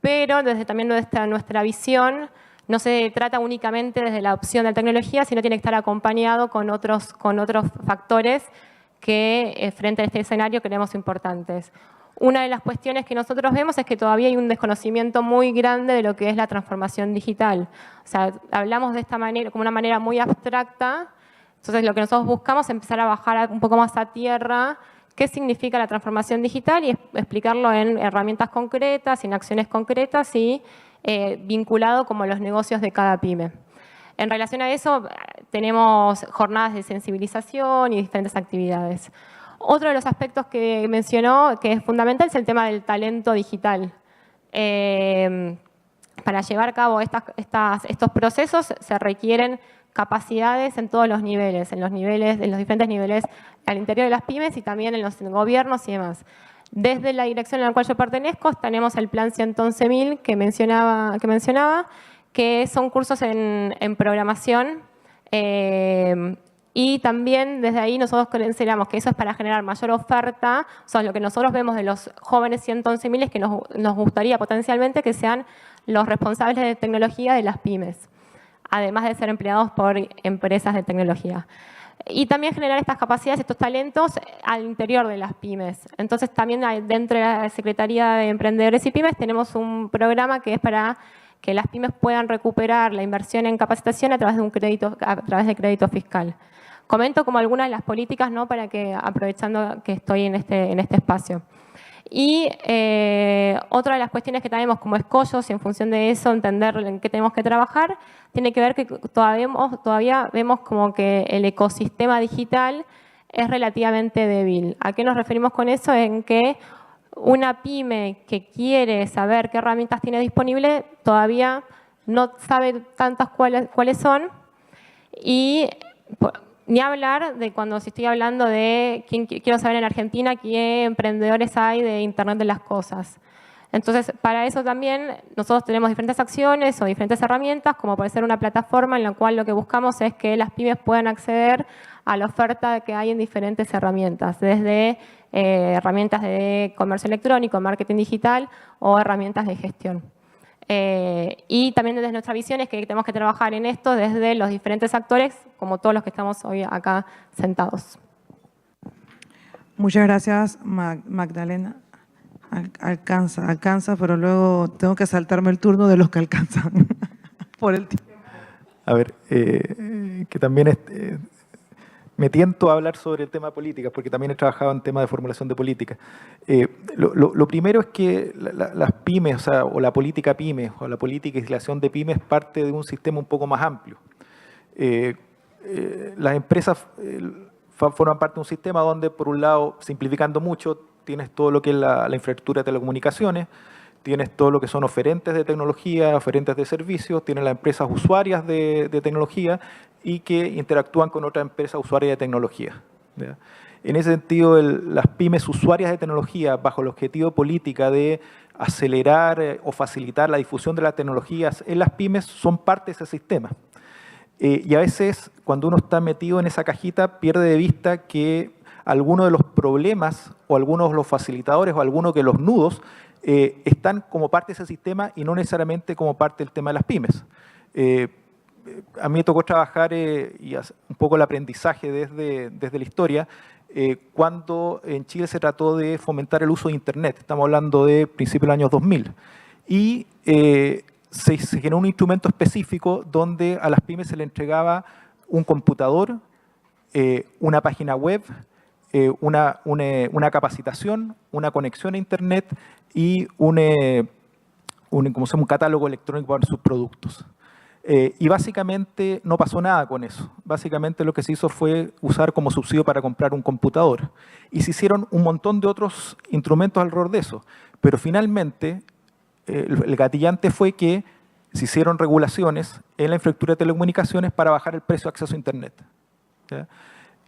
pero también desde nuestra visión no se trata únicamente desde la adopción de la tecnología, sino tiene que estar acompañado con otros factores que frente a este escenario creemos importantes. Una de las cuestiones que nosotros vemos es que todavía hay un desconocimiento muy grande de lo que es la transformación digital. O sea, hablamos de esta manera como una manera muy abstracta, entonces lo que nosotros buscamos es empezar a bajar un poco más a tierra qué significa la transformación digital y explicarlo en herramientas concretas, en acciones concretas y vinculado como a los negocios de cada pyme. En relación a eso, tenemos jornadas de sensibilización y diferentes actividades. Otro de los aspectos que mencionó, que es fundamental, es el tema del talento digital. Para llevar a cabo estos procesos se requieren capacidades en todos los niveles, en los diferentes niveles al interior de las pymes y también en los gobiernos y demás. Desde la dirección a la cual yo pertenezco tenemos el Plan 111.000 que mencionaba, que son cursos en programación y también desde ahí nosotros consideramos que eso es para generar mayor oferta. O sea, lo que nosotros vemos de los jóvenes 111.000 es que nos gustaría potencialmente que sean los responsables de tecnología de las pymes, además de ser empleados por empresas de tecnología. Y también generar estas capacidades, estos talentos al interior de las pymes. Entonces también dentro de la Secretaría de Emprendedores y Pymes tenemos un programa que es para que las pymes puedan recuperar la inversión en capacitación a través de crédito fiscal. Comento como algunas de las políticas, ¿no? Para que, aprovechando que estoy en este espacio. Y otra de las cuestiones que tenemos como escollos y en función de eso entender en qué tenemos que trabajar, tiene que ver que todavía vemos como que el ecosistema digital es relativamente débil. ¿A qué nos referimos con eso? En que una pyme que quiere saber qué herramientas tiene disponible todavía no sabe tantas cuáles son y ni hablar de cuando si estoy hablando de quiero saber en Argentina qué emprendedores hay de Internet de las cosas. Entonces, para eso también nosotros tenemos diferentes acciones o diferentes herramientas, como puede ser una plataforma en la cual lo que buscamos es que las pymes puedan acceder a la oferta que hay en diferentes herramientas, desde herramientas de comercio electrónico, marketing digital o herramientas de gestión. Y también desde nuestra visión es que tenemos que trabajar en esto desde los diferentes actores, como todos los que estamos hoy acá sentados. Muchas gracias, Magdalena. Alcanza, pero luego tengo que saltarme el turno de los que alcanzan por el tiempo. A ver, que también me tiento a hablar sobre el tema de políticas, porque también he trabajado en temas de formulación de políticas. Lo primero es que las pymes, o la política pymes, o la política y legislación de pymes parte de un sistema un poco más amplio. Las empresas forman parte de un sistema donde, por un lado, simplificando mucho, tienes todo lo que es la infraestructura de telecomunicaciones, tienes todo lo que son oferentes de tecnología, oferentes de servicios, tienes las empresas usuarias de tecnología y que interactúan con otras empresas usuarias de tecnología, ¿ya? En ese sentido, las pymes usuarias de tecnología, bajo el objetivo política de acelerar o facilitar la difusión de las tecnologías en las pymes, son parte de ese sistema. Y a veces, cuando uno está metido en esa cajita, pierde de vista que algunos de los problemas o algunos de los facilitadores o algunos de los nudos están como parte de ese sistema y no necesariamente como parte del tema de las pymes. A mí me tocó trabajar y un poco el aprendizaje desde la historia cuando en Chile se trató de fomentar el uso de Internet. Estamos hablando de principios de los años 2000. Y se generó un instrumento específico donde a las pymes se le entregaba un computador, una página web, una capacitación, una conexión a Internet y un catálogo electrónico para sus productos. Y básicamente no pasó nada con eso. Básicamente lo que se hizo fue usar como subsidio para comprar un computador. Y se hicieron un montón de otros instrumentos alrededor de eso. Pero finalmente el gatillante fue que se hicieron regulaciones en la infraestructura de telecomunicaciones para bajar el precio de acceso a Internet, ¿ya?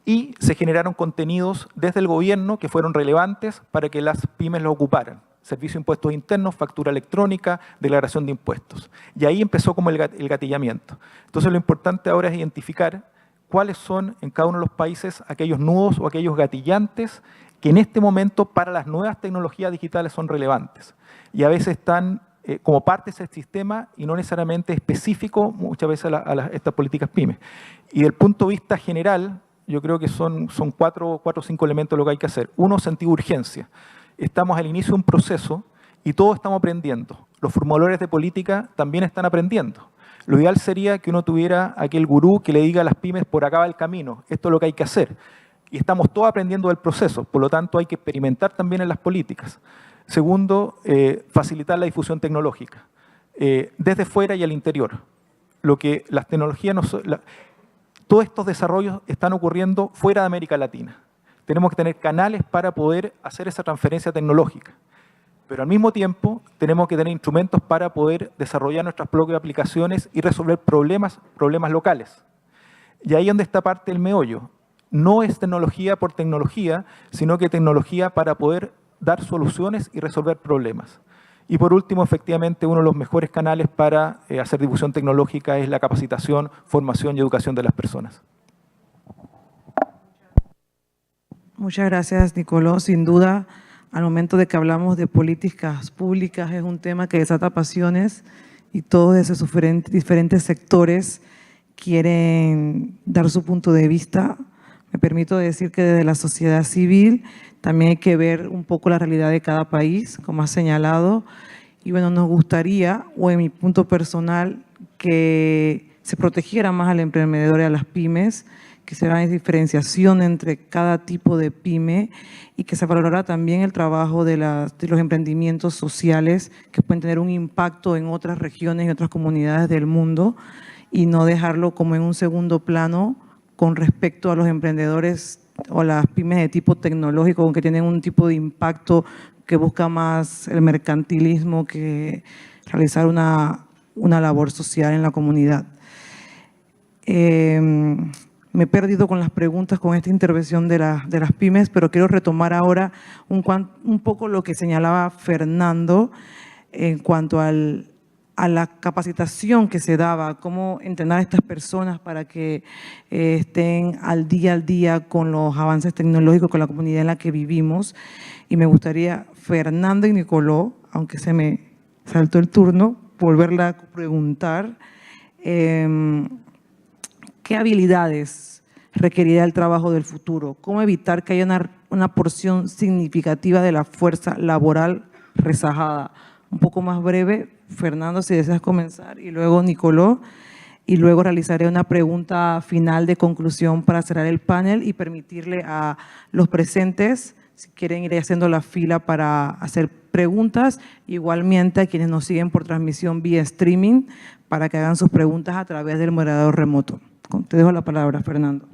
Y se generaron contenidos desde el gobierno que fueron relevantes para que las pymes lo ocuparan. Servicio de impuestos internos, factura electrónica, declaración de impuestos. Y ahí empezó como el gatillamiento. Entonces lo importante ahora es identificar cuáles son en cada uno de los países aquellos nudos o aquellos gatillantes que en este momento para las nuevas tecnologías digitales son relevantes. Y a veces están como parte de ese sistema y no necesariamente específico muchas veces a estas políticas pymes. Y del punto de vista general, yo creo que son cuatro o cinco elementos lo que hay que hacer. Uno, sentido de urgencia. Estamos al inicio de un proceso y todos estamos aprendiendo. Los formuladores de política también están aprendiendo. Lo ideal sería que uno tuviera aquel gurú que le diga a las pymes, por acá va el camino, esto es lo que hay que hacer. Y estamos todos aprendiendo del proceso, por lo tanto hay que experimentar también en las políticas. Segundo, facilitar la difusión tecnológica, desde fuera y al interior. Lo que las tecnologías, todos estos desarrollos están ocurriendo fuera de América Latina. tenemos que tener canales para poder hacer esa transferencia tecnológica. Pero al mismo tiempo tenemos que tener instrumentos para poder desarrollar nuestras propias aplicaciones y resolver problemas locales. Y ahí es donde está parte del meollo. No es tecnología por tecnología, sino que tecnología para poder dar soluciones y resolver problemas. Y por último, efectivamente, uno de los mejores canales para hacer difusión tecnológica es la capacitación, formación y educación de las personas. Muchas gracias, Nicolás. Sin duda, al momento de que hablamos de políticas públicas, es un tema que desata pasiones y todos esos diferentes sectores quieren dar su punto de vista. Me permito decir que desde la sociedad civil también hay que ver un poco la realidad de cada país, como ha señalado. Y bueno, nos gustaría, o en mi punto personal, que se protegiera más al emprendedor y a las pymes, que se haga diferenciación entre cada tipo de pyme y que se valorara también el trabajo de los emprendimientos sociales que pueden tener un impacto en otras regiones y otras comunidades del mundo y no dejarlo como en un segundo plano con respecto a los emprendedores o las pymes de tipo tecnológico que tienen un tipo de impacto que busca más el mercantilismo que realizar una labor social en la comunidad. Me he perdido con las preguntas con esta intervención de las pymes, pero quiero retomar ahora un poco lo que señalaba Fernando en cuanto a la capacitación que se daba, cómo entrenar a estas personas para que estén al día con los avances tecnológicos, con la comunidad en la que vivimos. Y me gustaría, Fernando y Nicolás, aunque se me saltó el turno, volverla a preguntar, ¿qué habilidades requerirá el trabajo del futuro? ¿Cómo evitar que haya una porción significativa de la fuerza laboral rezagada? Un poco más breve, Fernando, si deseas comenzar, y luego Nicolás, y luego realizaré una pregunta final de conclusión para cerrar el panel y permitirle a los presentes, si quieren ir haciendo la fila para hacer preguntas, igualmente a quienes nos siguen por transmisión vía streaming, para que hagan sus preguntas a través del moderador remoto. Te dejo la palabra, Fernando.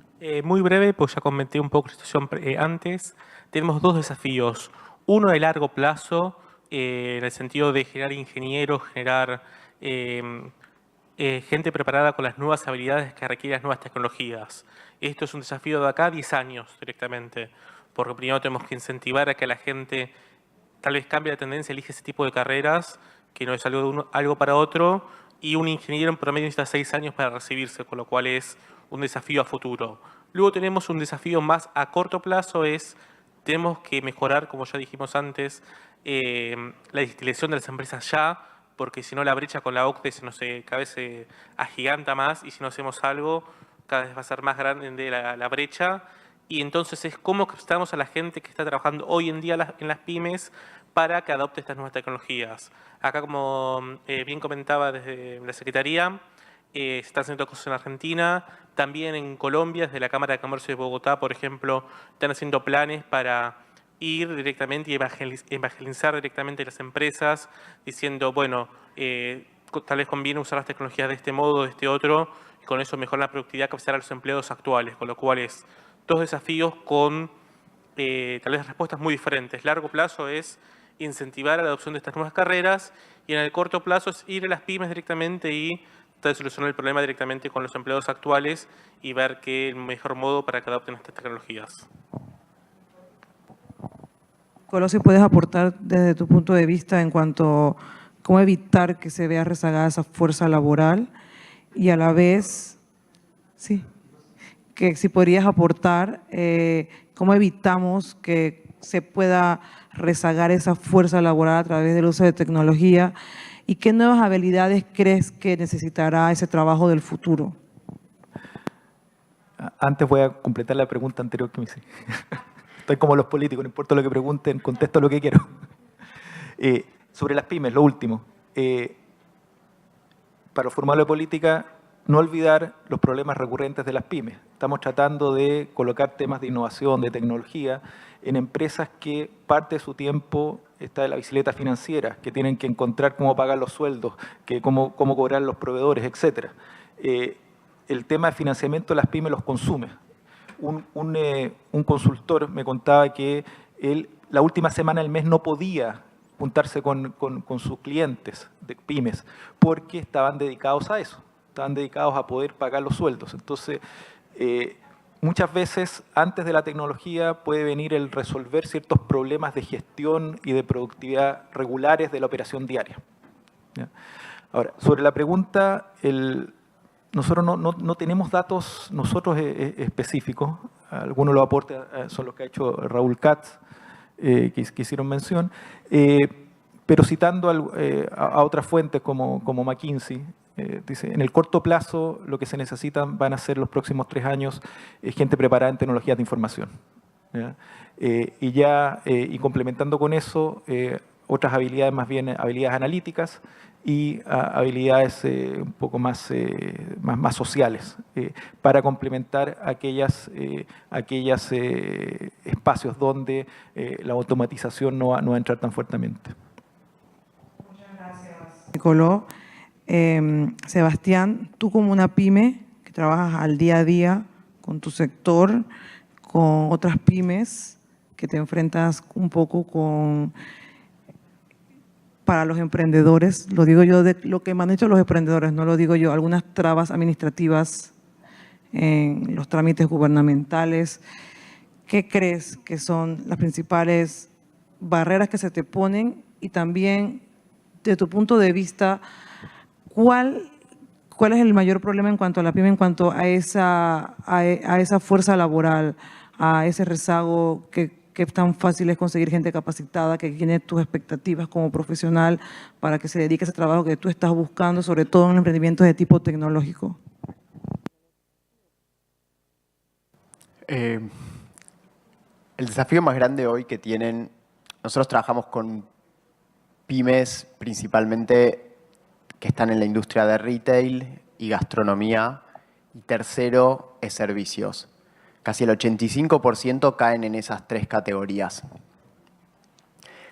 Muy breve, pues ya comenté un poco la situación antes. Tenemos dos desafíos. Uno de largo plazo, en el sentido de generar ingenieros, generar gente preparada con las nuevas habilidades que requieren las nuevas tecnologías. Esto es un desafío de acá a 10 años directamente, porque primero tenemos que incentivar a que la gente tal vez cambie la tendencia, elige ese tipo de carreras, que no es algo de algo para otro, y un ingeniero en promedio necesita 6 años para recibirse, con lo cual es un desafío a futuro. Luego tenemos un desafío más a corto plazo, tenemos que mejorar, como ya dijimos antes, la digitalización de las empresas ya, porque si no la brecha con la OCDE cada vez se agiganta más y si no hacemos algo, cada vez va a ser más grande la brecha. Y entonces es cómo capacitamos a la gente que está trabajando hoy en día en las pymes para que adopte estas nuevas tecnologías. Acá, como bien comentaba desde la Secretaría, se están haciendo cosas en Argentina, también en Colombia, desde la Cámara de Comercio de Bogotá, por ejemplo, están haciendo planes para ir directamente y evangelizar directamente las empresas, diciendo, bueno, tal vez conviene usar las tecnologías de este modo, de este otro, y con eso mejorar la productividad, capacitar a los empleados actuales, con lo cual es dos desafíos con tal vez respuestas muy diferentes. Largo plazo es incentivar a la adopción de estas nuevas carreras y en el corto plazo es ir a las pymes directamente y tratar de solucionar el problema directamente con los empleados actuales y ver qué es el mejor modo para que adopten estas tecnologías. Nicolás, si puedes aportar desde tu punto de vista en cuanto a cómo evitar que se vea rezagada esa fuerza laboral y a la vez, sí, que si podrías aportar cómo evitamos que se pueda rezagar esa fuerza laboral a través del uso de tecnología y qué nuevas habilidades crees que necesitará ese trabajo del futuro. Antes voy a completar la pregunta anterior que me hice. Estoy como los políticos, no importa lo que pregunten, contesto lo que quiero. Sobre las pymes, lo último. Para formarlo de política, no olvidar los problemas recurrentes de las pymes. Estamos tratando de colocar temas de innovación, de tecnología, en empresas que parte de su tiempo está en la bicicleta financiera, que tienen que encontrar cómo pagar los sueldos, cómo cobrar los proveedores, etc. El tema de financiamiento de las pymes los consume. un consultor me contaba que él la última semana del mes no podía juntarse con sus clientes de pymes porque estaban dedicados a eso, estaban dedicados a poder pagar los sueldos. Entonces, muchas veces antes de la tecnología puede venir el resolver ciertos problemas de gestión y de productividad regulares de la operación diaria. ¿Ya? Ahora, sobre la pregunta, nosotros no tenemos datos nosotros específicos, algunos los aportes son los que ha hecho Raúl Katz, que hicieron mención, pero citando a otras fuentes como McKinsey, dice, en el corto plazo lo que se necesitan van a ser los próximos 3 años gente preparada en tecnologías de información. ¿Ya? Y complementando con eso, otras habilidades, más bien habilidades analíticas y habilidades un poco más sociales, para complementar aquellos espacios donde la automatización no va a entrar tan fuertemente. Muchas gracias, Nicolò. Sebastián, tú como una pyme que trabajas al día a día con tu sector, con otras pymes que te enfrentas un poco para los emprendedores, lo digo yo de lo que me han hecho los emprendedores, no lo digo yo, algunas trabas administrativas en los trámites gubernamentales. ¿Qué crees que son las principales barreras que se te ponen? Y también, de tu punto de vista, ¿cuál es el mayor problema en cuanto a la pyme, en cuanto a esa fuerza laboral, a ese rezago que tan fácil es conseguir gente capacitada, que tiene tus expectativas como profesional para que se dedique a ese trabajo que tú estás buscando, sobre todo en emprendimientos de tipo tecnológico? El desafío más grande hoy que tienen, nosotros trabajamos con pymes principalmente que están en la industria de retail y gastronomía, y tercero es servicios. Casi el 85% caen en esas 3 categorías.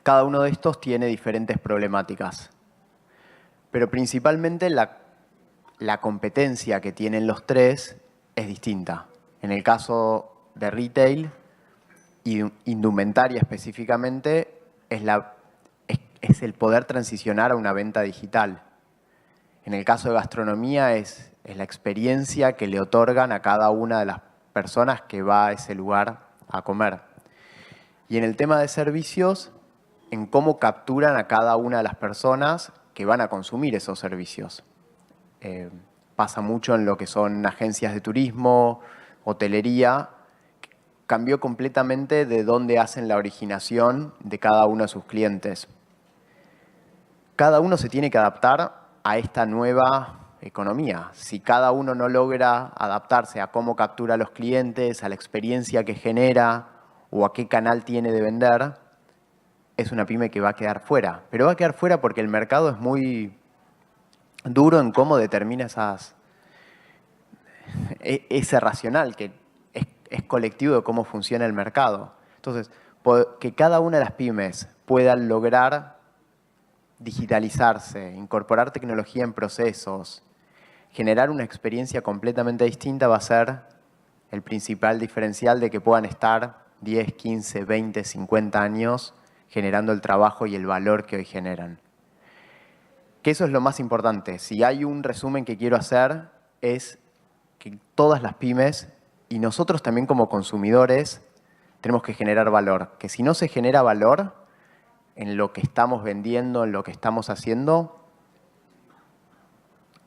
Cada uno de estos tiene diferentes problemáticas, pero principalmente la competencia que tienen los 3 es distinta. En el caso de retail y indumentaria específicamente, es el poder transicionar a una venta digital. En el caso de gastronomía es la experiencia que le otorgan a cada una de las personas que va a ese lugar a comer. Y en el tema de servicios, en cómo capturan a cada una de las personas que van a consumir esos servicios. Pasa mucho en lo que son agencias de turismo, hotelería. Cambió completamente de dónde hacen la originación de cada uno de sus clientes. Cada uno se tiene que adaptar a esta nueva economía. Si cada uno no logra adaptarse a cómo captura a los clientes, a la experiencia que genera o a qué canal tiene de vender, es una pyme que va a quedar fuera. Pero va a quedar fuera porque el mercado es muy duro en cómo determina ese racional que es colectivo de cómo funciona el mercado. Entonces, que cada una de las pymes puedan lograr digitalizarse, incorporar tecnología en procesos, generar una experiencia completamente distinta va a ser el principal diferencial de que puedan estar 10, 15, 20, 50 años generando el trabajo y el valor que hoy generan. Que eso es lo más importante. Si hay un resumen que quiero hacer es que todas las pymes y nosotros también como consumidores tenemos que generar valor. Que si no se genera valor en lo que estamos vendiendo, en lo que estamos haciendo,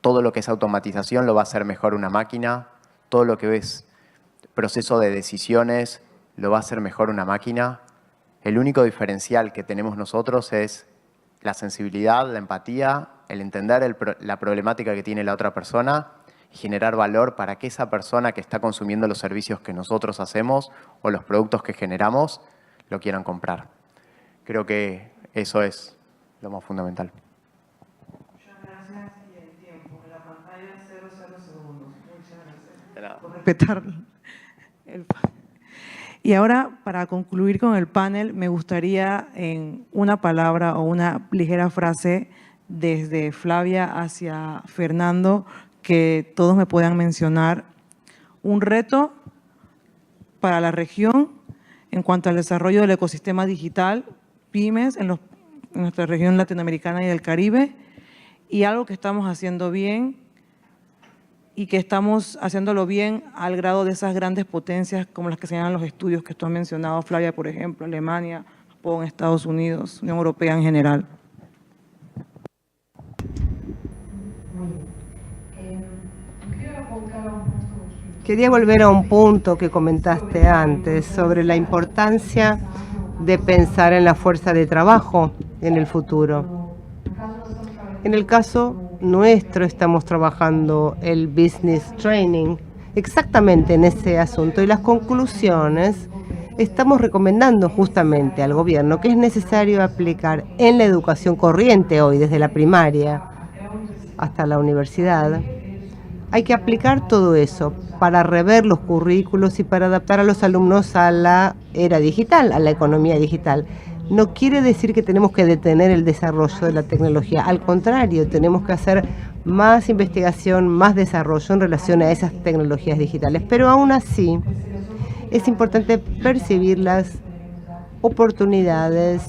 todo lo que es automatización lo va a hacer mejor una máquina, todo lo que es proceso de decisiones lo va a hacer mejor una máquina. El único diferencial que tenemos nosotros es la sensibilidad, la empatía, el entender la problemática que tiene la otra persona y generar valor para que esa persona que está consumiendo los servicios que nosotros hacemos o los productos que generamos lo quieran comprar. Creo que eso es lo más fundamental. Muchas gracias. Y el tiempo. En la pantalla 00 segundos. Muchas gracias. De nada. Por respetar el panel. Y ahora, para concluir con el panel, me gustaría en una palabra o una ligera frase desde Flavia hacia Fernando, que todos me puedan mencionar un reto para la región en cuanto al desarrollo del ecosistema digital, pymes en nuestra región latinoamericana y del Caribe, y algo que estamos haciendo bien y que estamos haciéndolo bien al grado de esas grandes potencias como las que señalan los estudios que tú has mencionado, Flavia, por ejemplo, Alemania, Japón, Estados Unidos, Unión Europea en general. Quería volver a un punto que comentaste antes sobre la importancia de pensar en la fuerza de trabajo en el futuro. En el caso nuestro estamos trabajando el Business Training exactamente en ese asunto y las conclusiones estamos recomendando justamente al gobierno que es necesario aplicar en la educación corriente hoy, desde la primaria hasta la universidad. Hay que aplicar todo eso para rever los currículos y para adaptar a los alumnos a la era digital, a la economía digital. No quiere decir que tenemos que detener el desarrollo de la tecnología. Al contrario, tenemos que hacer más investigación, más desarrollo en relación a esas tecnologías digitales. Pero aún así, es importante percibir las oportunidades,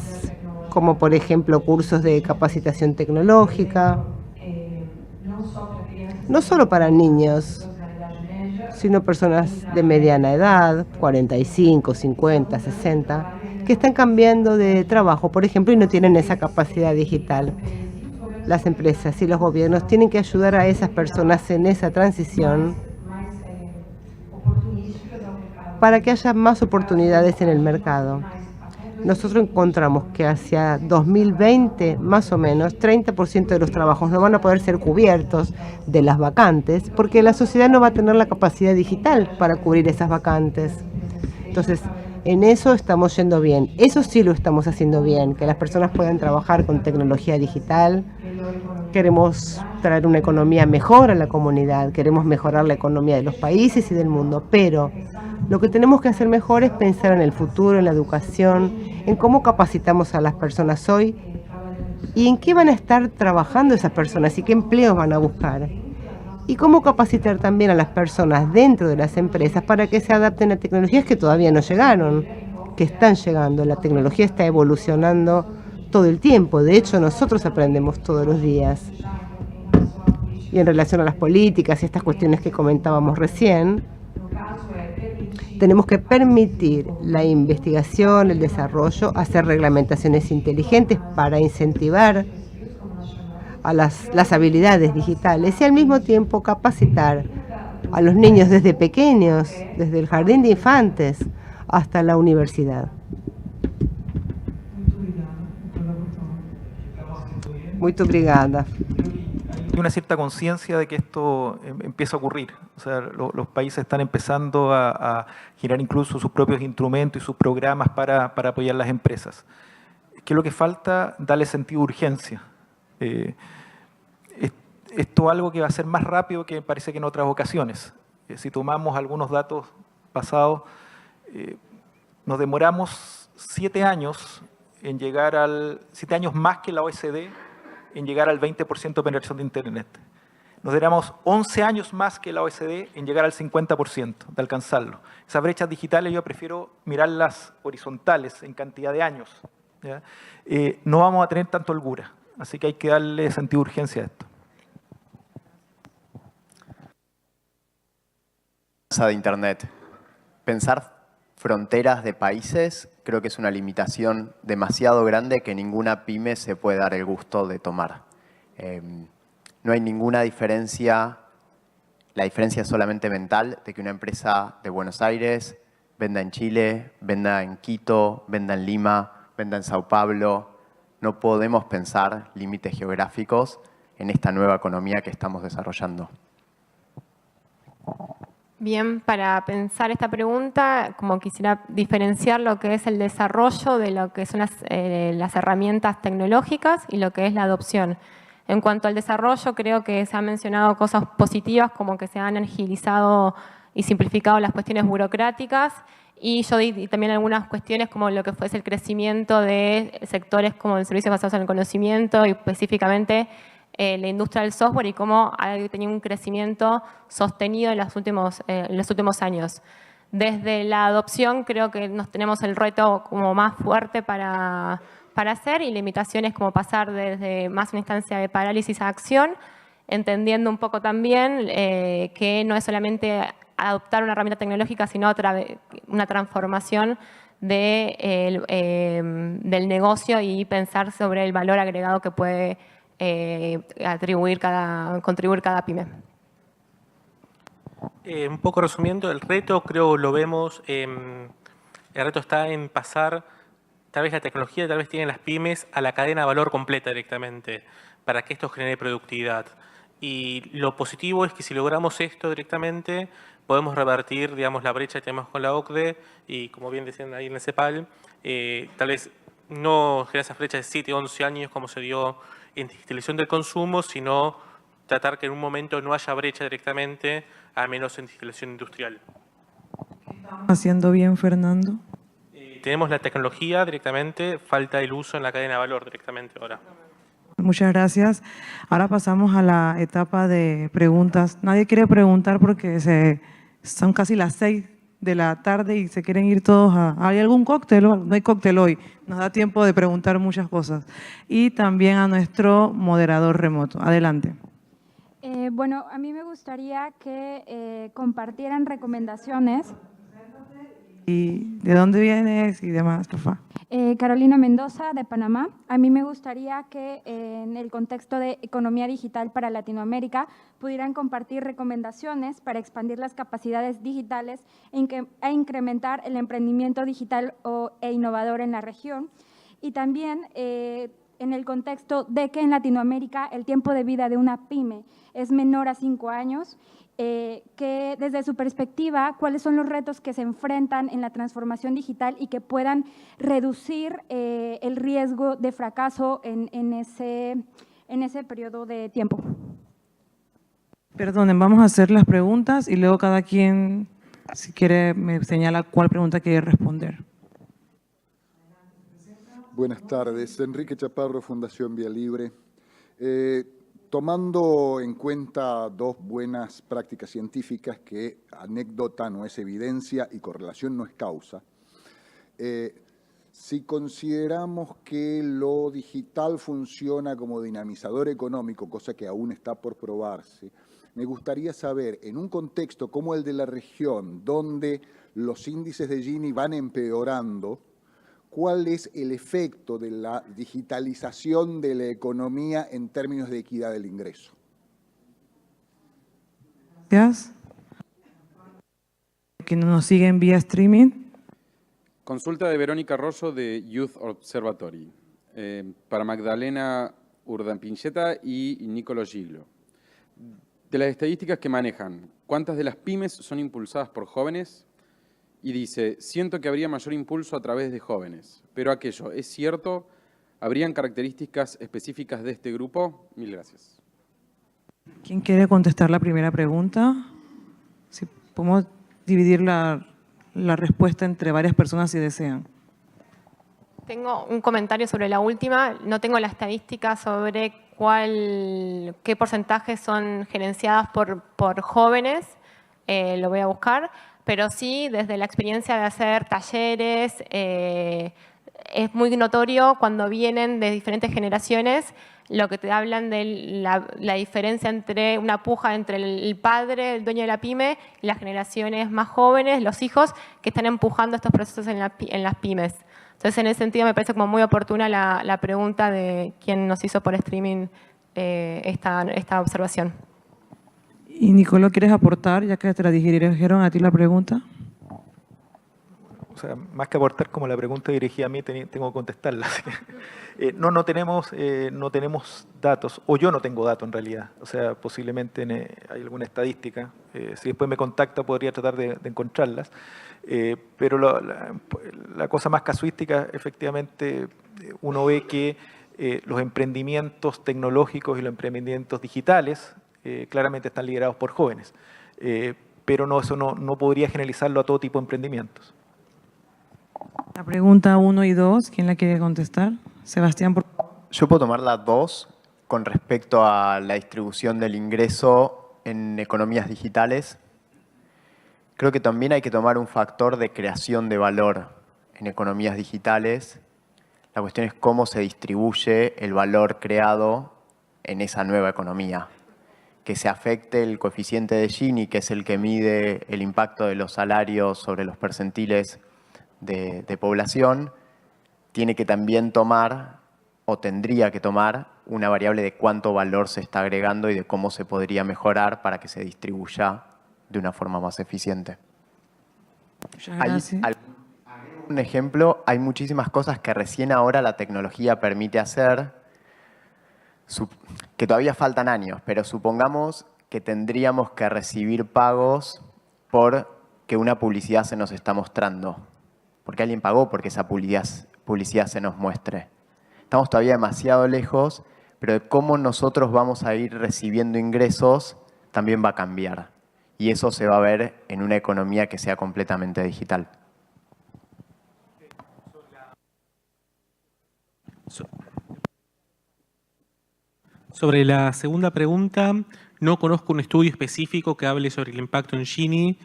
como por ejemplo cursos de capacitación tecnológica, no solo para niños, sino personas de mediana edad, 45, 50, 60, que están cambiando de trabajo, por ejemplo, y no tienen esa capacidad digital. Las empresas y los gobiernos tienen que ayudar a esas personas en esa transición para que haya más oportunidades en el mercado. Nosotros encontramos que hacia 2020, más o menos, 30% de los trabajos no van a poder ser cubiertos de las vacantes porque la sociedad no va a tener la capacidad digital para cubrir esas vacantes. Entonces, en eso estamos yendo bien. Eso sí lo estamos haciendo bien, que las personas puedan trabajar con tecnología digital. Queremos traer una economía mejor a la comunidad, queremos mejorar la economía de los países y del mundo, pero lo que tenemos que hacer mejor es pensar en el futuro, en la educación, en cómo capacitamos a las personas hoy y en qué van a estar trabajando esas personas y qué empleos van a buscar. Y cómo capacitar también a las personas dentro de las empresas para que se adapten a tecnologías que todavía no llegaron, que están llegando. La tecnología está evolucionando todo el tiempo. De hecho, nosotros aprendemos todos los días. Y en relación a las políticas y estas cuestiones que comentábamos recién, tenemos que permitir la investigación, el desarrollo, hacer reglamentaciones inteligentes para incentivar a las habilidades digitales y al mismo tiempo capacitar a los niños desde pequeños, desde el jardín de infantes hasta la universidad. Muito obrigada. Hay una cierta conciencia de que esto empieza a ocurrir. O sea, los países están empezando a girar incluso sus propios instrumentos y sus programas para apoyar las empresas. ¿Qué es lo que falta? Darle sentido de urgencia. Esto es algo que va a ser más rápido que parece que en otras ocasiones. Si tomamos algunos datos pasados, nos demoramos 7 años en llegar 7 años más que la OECD en llegar al 20% de penetración de Internet. Nos demoramos 11 años más que la OECD en llegar al 50%, de alcanzarlo. Esas brechas digitales yo prefiero mirarlas horizontales en cantidad de años, ¿ya? No vamos a tener tanto holgura, así que hay que darle sentido de urgencia a esto. De Internet. Pensar fronteras de países creo que es una limitación demasiado grande que ninguna pyme se puede dar el gusto de tomar. No hay ninguna diferencia, la diferencia es solamente mental, de que una empresa de Buenos Aires venda en Chile, venda en Quito, venda en Lima, venda en Sao Paulo. No podemos pensar límites geográficos en esta nueva economía que estamos desarrollando. Bien, para pensar esta pregunta, como quisiera diferenciar lo que es el desarrollo de lo que son las herramientas tecnológicas y lo que es la adopción. En cuanto al desarrollo, creo que se han mencionado cosas positivas como que se han agilizado y simplificado las cuestiones burocráticas y yo di también algunas cuestiones como lo que fuese el crecimiento de sectores como el servicio basado en el conocimiento y específicamente la industria del software y cómo ha tenido un crecimiento sostenido en los últimos años. Desde la adopción creo que nos tenemos el reto como más fuerte para hacer y limitaciones como pasar desde más una instancia de parálisis a acción, entendiendo un poco también que no es solamente adoptar una herramienta tecnológica, sino una transformación del negocio y pensar sobre el valor agregado que puede contribuir cada pyme. Un poco resumiendo, el reto creo lo vemos, el reto está en pasar tal vez la tecnología, tal vez tienen las pymes a la cadena de valor completa directamente para que esto genere productividad. Y lo positivo es que si logramos esto directamente, podemos revertir, digamos, la brecha que tenemos con la OCDE y, como bien decían ahí en el CEPAL, tal vez no generar esa brecha de 7, 11 años como se dio en digitalización del consumo, sino tratar que en un momento no haya brecha directamente, a menos en digitalización industrial. ¿Haciendo bien, Fernando? Tenemos la tecnología directamente, falta el uso en la cadena de valor directamente ahora. Muchas gracias. Ahora pasamos a la etapa de preguntas. Nadie quiere preguntar porque son casi las 6 de la tarde y se quieren ir todos a... ¿Hay algún cóctel? No hay cóctel hoy. Nos da tiempo de preguntar muchas cosas. Y también a nuestro moderador remoto. Adelante. Bueno, a mí me gustaría que compartieran recomendaciones. ¿Y de dónde vienes y demás, Rafa? Carolina Mendoza, de Panamá. A mí me gustaría que en el contexto de economía digital para Latinoamérica pudieran compartir recomendaciones para expandir las capacidades digitales e incrementar el emprendimiento digital e innovador en la región. Y también en el contexto de que en Latinoamérica el tiempo de vida de una pyme es menor a 5 años, que desde su perspectiva, cuáles son los retos que se enfrentan en la transformación digital y que puedan reducir el riesgo de fracaso en ese periodo de tiempo. Perdonen, vamos a hacer las preguntas y luego cada quien, si quiere, me señala cuál pregunta quiere responder. Buenas tardes, Enrique Chaparro, Fundación Vía Libre. Tomando en cuenta dos buenas prácticas científicas que anécdota no es evidencia y correlación no es causa, si consideramos que lo digital funciona como dinamizador económico, cosa que aún está por probarse, me gustaría saber, en un contexto como el de la región, donde los índices de Gini van empeorando, ¿cuál es el efecto de la digitalización de la economía en términos de equidad del ingreso? Gracias. Que nos siguen vía streaming. Consulta de Verónica Rosso de Youth Observatory. Para Magdalena Urdanpincheta y Nicolo Giglio. De las estadísticas que manejan, ¿cuántas de las pymes son impulsadas por jóvenes? Y dice, siento que habría mayor impulso a través de jóvenes, pero aquello, ¿es cierto? ¿Habrían características específicas de este grupo? Mil gracias. ¿Quién quiere contestar la primera pregunta? Si podemos dividir la respuesta entre varias personas si desean. Tengo un comentario sobre la última. No tengo la estadística sobre qué porcentajes son gerenciadas por jóvenes. Lo voy a buscar. Pero sí, desde la experiencia de hacer talleres, es muy notorio cuando vienen de diferentes generaciones lo que te hablan de la diferencia entre una puja entre el padre, el dueño de la pyme, y las generaciones más jóvenes, los hijos, que están empujando estos procesos en las pymes. Entonces, en ese sentido, me parece como muy oportuna la pregunta de quién nos hizo por streaming esta observación. Y Nicolo, ¿quieres aportar, ya que te la dirigieron a ti la pregunta? O sea, más que aportar, como la pregunta dirigida a mí, tengo que contestarla. No tenemos datos, o yo no tengo datos en realidad. O sea, posiblemente hay alguna estadística. Si después me contacta, podría tratar de encontrarlas. Pero la cosa más casuística, efectivamente, uno ve que los emprendimientos tecnológicos y los emprendimientos digitales claramente están liderados por jóvenes. Pero eso no podría generalizarlo a todo tipo de emprendimientos. La pregunta 1 y 2, ¿quién la quiere contestar? Sebastián, por favor. Yo puedo tomar la 2 con respecto a la distribución del ingreso en economías digitales. Creo que también hay que tomar un factor de creación de valor en economías digitales. La cuestión es cómo se distribuye el valor creado en esa nueva economía. Que se afecte el coeficiente de Gini, que es el que mide el impacto de los salarios sobre los percentiles de población, tiene que también tomar, o tendría que tomar, una variable de cuánto valor se está agregando y de cómo se podría mejorar para que se distribuya de una forma más eficiente. Muchas gracias. Un ejemplo, hay muchísimas cosas que recién ahora la tecnología permite hacer, que todavía faltan años, pero supongamos que tendríamos que recibir pagos por que una publicidad se nos está mostrando. Porque alguien pagó porque esa publicidad se nos muestre. Estamos todavía demasiado lejos, pero de cómo nosotros vamos a ir recibiendo ingresos también va a cambiar. Y eso se va a ver en una economía que sea completamente digital. Sobre la segunda pregunta, no conozco un estudio específico que hable sobre el impacto en Gini,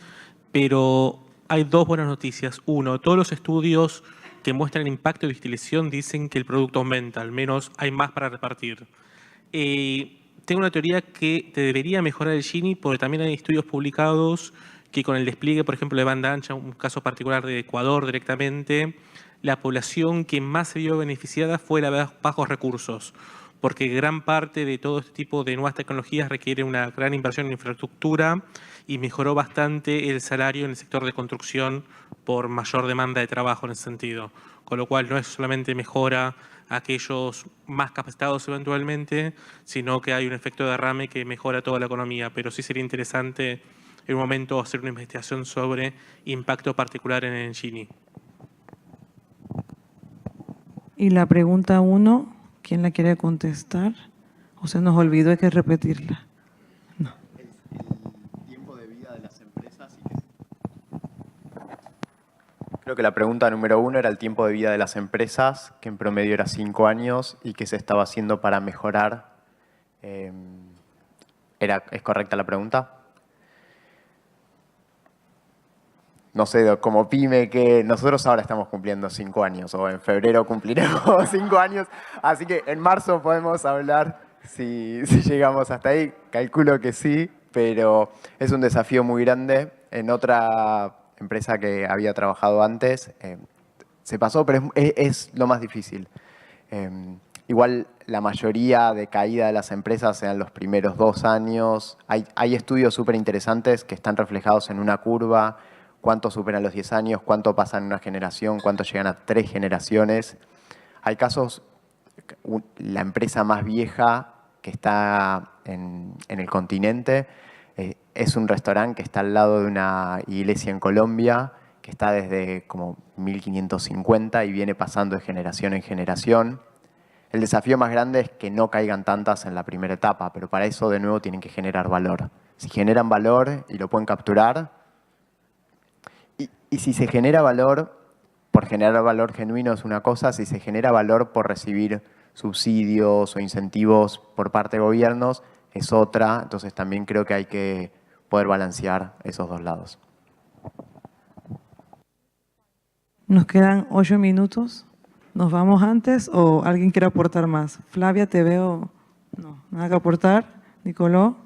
pero hay dos buenas noticias. Uno, todos los estudios que muestran el impacto de digitalización dicen que el producto aumenta, al menos hay más para repartir. Tengo una teoría que te debería mejorar el Gini, porque también hay estudios publicados que con el despliegue, por ejemplo, de banda ancha, un caso particular de Ecuador directamente, la población que más se vio beneficiada fue la de bajos recursos, porque gran parte de todo este tipo de nuevas tecnologías requiere una gran inversión en infraestructura y mejoró bastante el salario en el sector de construcción por mayor demanda de trabajo en ese sentido. Con lo cual no es solamente mejora a aquellos más capacitados eventualmente, sino que hay un efecto de derrame que mejora toda la economía. Pero sí sería interesante en un momento hacer una investigación sobre impacto particular en el Gini. Y la pregunta 1, ¿quién la quiere contestar? ¿O se nos olvidó, hay que repetirla? No. El tiempo de vida de las empresas. Creo que la pregunta número 1 era el tiempo de vida de las empresas, que en promedio era 5 años y que se estaba haciendo para mejorar. ¿Es correcta la pregunta? No sé, como pyme, que nosotros ahora estamos cumpliendo 5 años, o en febrero cumpliremos 5 años, así que en marzo podemos hablar si llegamos hasta ahí. Calculo que sí, pero es un desafío muy grande. En otra empresa que había trabajado antes, se pasó, pero es lo más difícil. Igual la mayoría de caída de las empresas eran los primeros 2 años. Hay estudios súper interesantes que están reflejados en una curva. Cuánto superan los 10 años, cuánto pasan en una generación, cuánto llegan a 3 generaciones. Hay casos, la empresa más vieja que está en el continente es un restaurante que está al lado de una iglesia en Colombia, que está desde como 1550 y viene pasando de generación en generación. El desafío más grande es que no caigan tantas en la primera etapa, pero para eso de nuevo tienen que generar valor. Si generan valor y lo pueden capturar, y si se genera valor, por generar valor genuino es una cosa, si se genera valor por recibir subsidios o incentivos por parte de gobiernos, es otra. Entonces también creo que hay que poder balancear esos dos lados. Nos quedan 8 minutos. ¿Nos vamos antes o alguien quiere aportar más? Flavia, te veo. No, nada que aportar. Nicoló.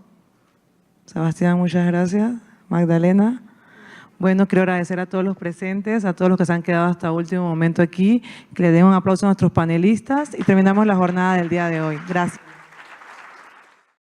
Sebastián, muchas gracias. Magdalena. Bueno, quiero agradecer a todos los presentes, a todos los que se han quedado hasta el último momento aquí, que le den un aplauso a nuestros panelistas y terminamos la jornada del día de hoy. Gracias.